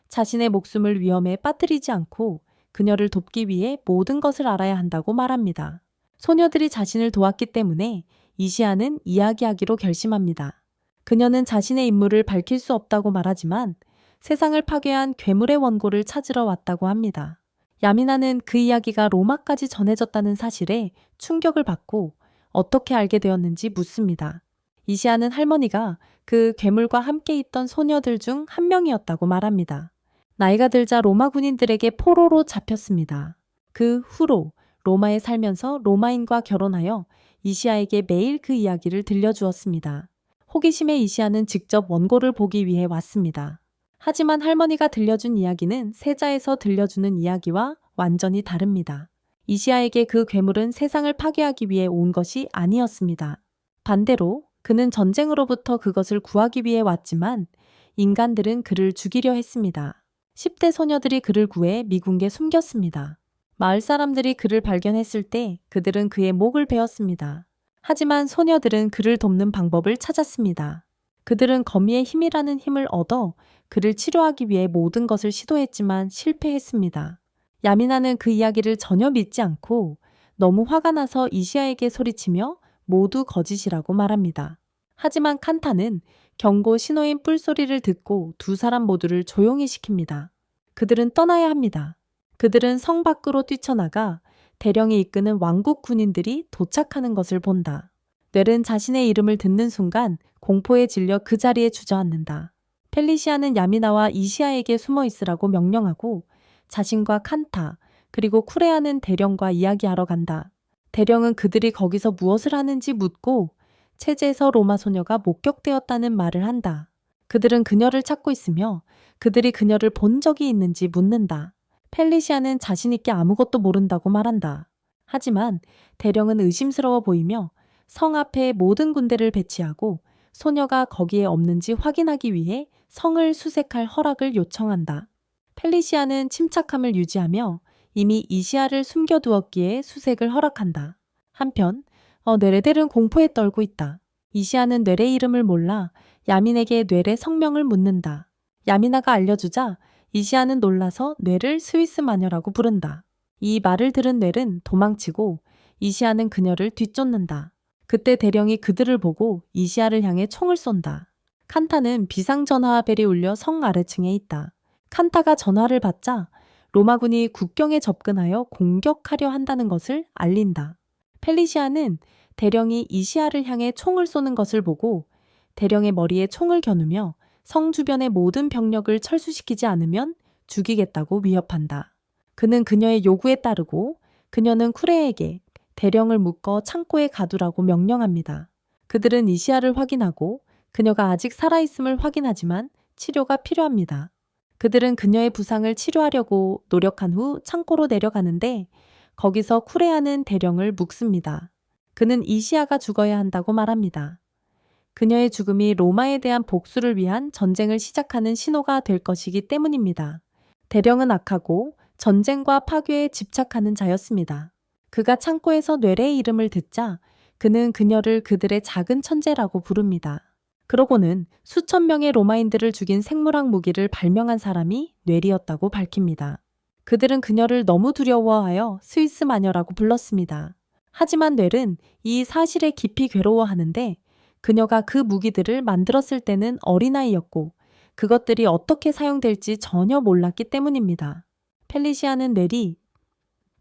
자신의 목숨을 위험에 빠뜨리지 않고 그녀를 돕기 위해 모든 것을 알아야 한다고 말합니다. 소녀들이 자신을 도왔기 때문에 이시아는 이야기하기로 결심합니다. 그녀는 자신의 임무를 밝힐 수 없다고 말하지만 세상을 파괴한 괴물의 원고를 찾으러 왔다고 합니다. 야미나는 그 이야기가 로마까지 전해졌다는 사실에 충격을 받고 어떻게 알게 되었는지 묻습니다. 이시아는 할머니가 그 괴물과 함께 있던 소녀들 중 한 명이었다고 말합니다. 나이가 들자 로마 군인들에게 포로로 잡혔습니다. 그 후로 로마에 살면서 로마인과 결혼하여 이시아에게 매일 그 이야기를 들려주었습니다. 호기심에 이시아는 직접 원고를 보기 위해 왔습니다. 하지만 할머니가 들려준 이야기는 세자에서 들려주는 이야기와 완전히 다릅니다. 이시아에게 그 괴물은 세상을 파괴하기 위해 온 것이 아니었습니다. 반대로 그는 전쟁으로부터 그것을 구하기 위해 왔지만 인간들은 그를 죽이려 했습니다. 10대 소녀들이 그를 구해 미궁에 숨겼습니다. 마을 사람들이 그를 발견했을 때 그들은 그의 목을 베었습니다. 하지만 소녀들은 그를 돕는 방법을 찾았습니다. 그들은 거미의 힘이라는 힘을 얻어 그를 치료하기 위해 모든 것을 시도했지만 실패했습니다. 야미나는 그 이야기를 전혀 믿지 않고 너무 화가 나서 이시아에게 소리치며 모두 거짓이라고 말합니다. 하지만 칸타는 경고 신호인 뿔소리를 듣고 두 사람 모두를 조용히 시킵니다. 그들은 떠나야 합니다. 그들은 성 밖으로 뛰쳐나가 대령이 이끄는 왕국 군인들이 도착하는 것을 본다. 넬은 자신의 이름을 듣는 순간 공포에 질려 그 자리에 주저앉는다. 펠리시아는 야미나와 이시아에게 숨어 있으라고 명령하고 자신과 칸타 그리고 쿠레아는 대령과 이야기하러 간다. 대령은 그들이 거기서 무엇을 하는지 묻고 체제에서 로마 소녀가 목격되었다는 말을 한다. 그들은 그녀를 찾고 있으며 그들이 그녀를 본 적이 있는지 묻는다. 펠리시아는 자신 있게 아무것도 모른다고 말한다. 하지만 대령은 의심스러워 보이며 성 앞에 모든 군대를 배치하고 소녀가 거기에 없는지 확인하기 위해 성을 수색할 허락을 요청한다. 펠리시아는 침착함을 유지하며 이미 이시아를 숨겨두었기에 수색을 허락한다. 한편 뇌레델은 공포에 떨고 있다. 이시아는 뇌레의 이름을 몰라 야민에게 뇌레 성명을 묻는다. 야미나가 알려주자 이시아는 놀라서 뇌를 스위스 마녀라고 부른다. 이 말을 들은 뇌는 도망치고 이시아는 그녀를 뒤쫓는다. 그때 대령이 그들을 보고 이시아를 향해 총을 쏜다. 칸타는 비상전화 벨이 울려 성 아래층에 있다. 칸타가 전화를 받자 로마군이 국경에 접근하여 공격하려 한다는 것을 알린다. 펠리시아는 대령이 이시아를 향해 총을 쏘는 것을 보고 대령의 머리에 총을 겨누며 성 주변의 모든 병력을 철수시키지 않으면 죽이겠다고 위협한다. 그는 그녀의 요구에 따르고 그녀는 쿠레에게 대령을 묶어 창고에 가두라고 명령합니다. 그들은 이시아를 확인하고 그녀가 아직 살아있음을 확인하지만 치료가 필요합니다. 그들은 그녀의 부상을 치료하려고 노력한 후 창고로 내려가는데 거기서 쿠레아는 대령을 묶습니다. 그는 이시아가 죽어야 한다고 말합니다. 그녀의 죽음이 로마에 대한 복수를 위한 전쟁을 시작하는 신호가 될 것이기 때문입니다. 대령은 악하고 전쟁과 파괴에 집착하는 자였습니다. 그가 창고에서 뇌레의 이름을 듣자 그는 그녀를 그들의 작은 천재라고 부릅니다. 그러고는 수천 명의 로마인들을 죽인 생물학 무기를 발명한 사람이 뇌리였다고 밝힙니다. 그들은 그녀를 너무 두려워하여 스위스 마녀라고 불렀습니다. 하지만 뇌는 이 사실에 깊이 괴로워하는데 그녀가 그 무기들을 만들었을 때는 어린아이였고 그것들이 어떻게 사용될지 전혀 몰랐기 때문입니다. 펠리시아는 넬이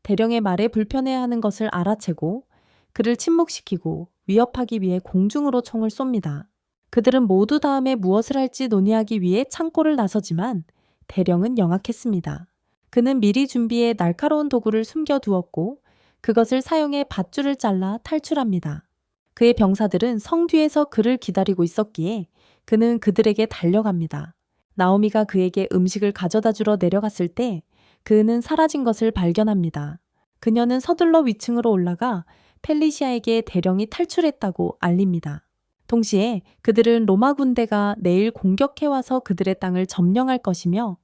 대령의 말에 불편해하는 것을 알아채고 그를 침묵시키고 위협하기 위해 공중으로 총을 쏩니다. 그들은 모두 다음에 무엇을 할지 논의하기 위해 창고를 나서지만 대령은 영악했습니다. 그는 미리 준비해 날카로운 도구를 숨겨두었고 그것을 사용해 밧줄을 잘라 탈출합니다. 그의 병사들은 성 뒤에서 그를 기다리고 있었기에 그는 그들에게 달려갑니다. 나오미가 그에게 음식을 가져다 주러 내려갔을 때 그는 사라진 것을 발견합니다. 그녀는 서둘러 위층으로 올라가 펠리시아에게 대령이 탈출했다고 알립니다. 동시에 그들은 로마 군대가 내일 공격해와서 그들의 땅을 점령할 것이며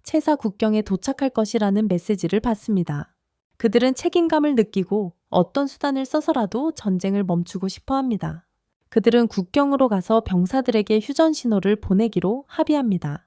체사 국경에 도착할 것이라는 메시지를 받습니다. 그들은 책임감을 느끼고 어떤 수단을 써서라도 전쟁을 멈추고 싶어 합니다. 그들은 국경으로 가서 병사들에게 휴전 신호를 보내기로 합의합니다.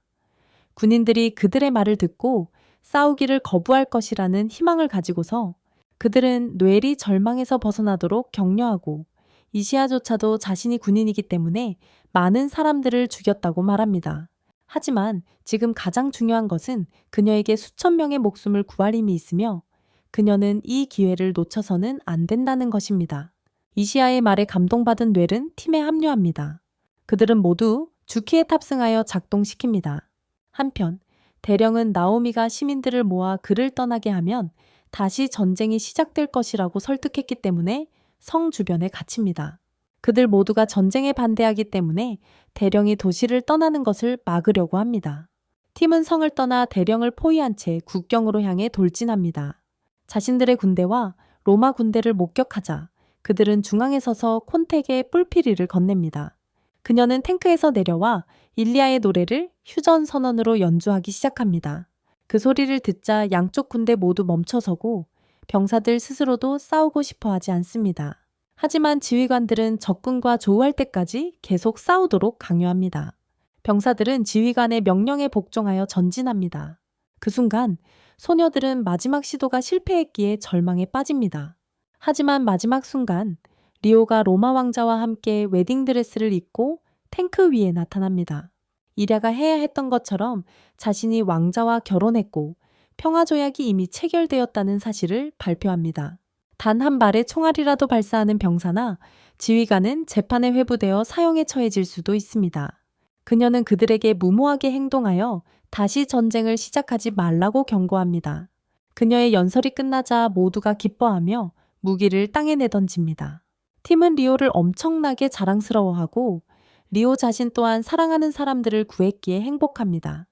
군인들이 그들의 말을 듣고 싸우기를 거부할 것이라는 희망을 가지고서 그들은 뇌리 절망에서 벗어나도록 격려하고 이시아조차도 자신이 군인이기 때문에 많은 사람들을 죽였다고 말합니다. 하지만 지금 가장 중요한 것은 그녀에게 수천 명의 목숨을 구할 힘이 있으며 그녀는 이 기회를 놓쳐서는 안 된다는 것입니다. 이시아의 말에 감동받은 뇌는 팀에 합류합니다. 그들은 모두 주키에 탑승하여 작동시킵니다. 한편 대령은 나오미가 시민들을 모아 그를 떠나게 하면 다시 전쟁이 시작될 것이라고 설득했기 때문에 성 주변에 갇힙니다. 그들 모두가 전쟁에 반대하기 때문에 대령이 도시를 떠나는 것을 막으려고 합니다. 팀은 성을 떠나 대령을 포위한 채 국경으로 향해 돌진합니다. 자신들의 군대와 로마 군대를 목격하자 그들은 중앙에 서서 콘텍의 뿔피리를 건넵니다. 그녀는 탱크에서 내려와 일리아의 노래를 휴전 선언으로 연주하기 시작합니다. 그 소리를 듣자 양쪽 군대 모두 멈춰서고 병사들 스스로도 싸우고 싶어 하지 않습니다. 하지만 지휘관들은 적군과 조우할 때까지 계속 싸우도록 강요합니다. 병사들은 지휘관의 명령에 복종하여 전진합니다. 그 순간 소녀들은 마지막 시도가 실패했기에 절망에 빠집니다. 하지만 마지막 순간 리오가 로마 왕자와 함께 웨딩드레스를 입고 탱크 위에 나타납니다. 이랴가 해야 했던 것처럼 자신이 왕자와 결혼했고 평화조약이 이미 체결되었다는 사실을 발표합니다. 단 한 발의 총알이라도 발사하는 병사나 지휘관은 재판에 회부되어 사형에 처해질 수도 있습니다. 그녀는 그들에게 무모하게 행동하여 다시 전쟁을 시작하지 말라고 경고합니다. 그녀의 연설이 끝나자 모두가 기뻐하며 무기를 땅에 내던집니다. 팀은 리오를 엄청나게 자랑스러워하고 리오 자신 또한 사랑하는 사람들을 구했기에 행복합니다.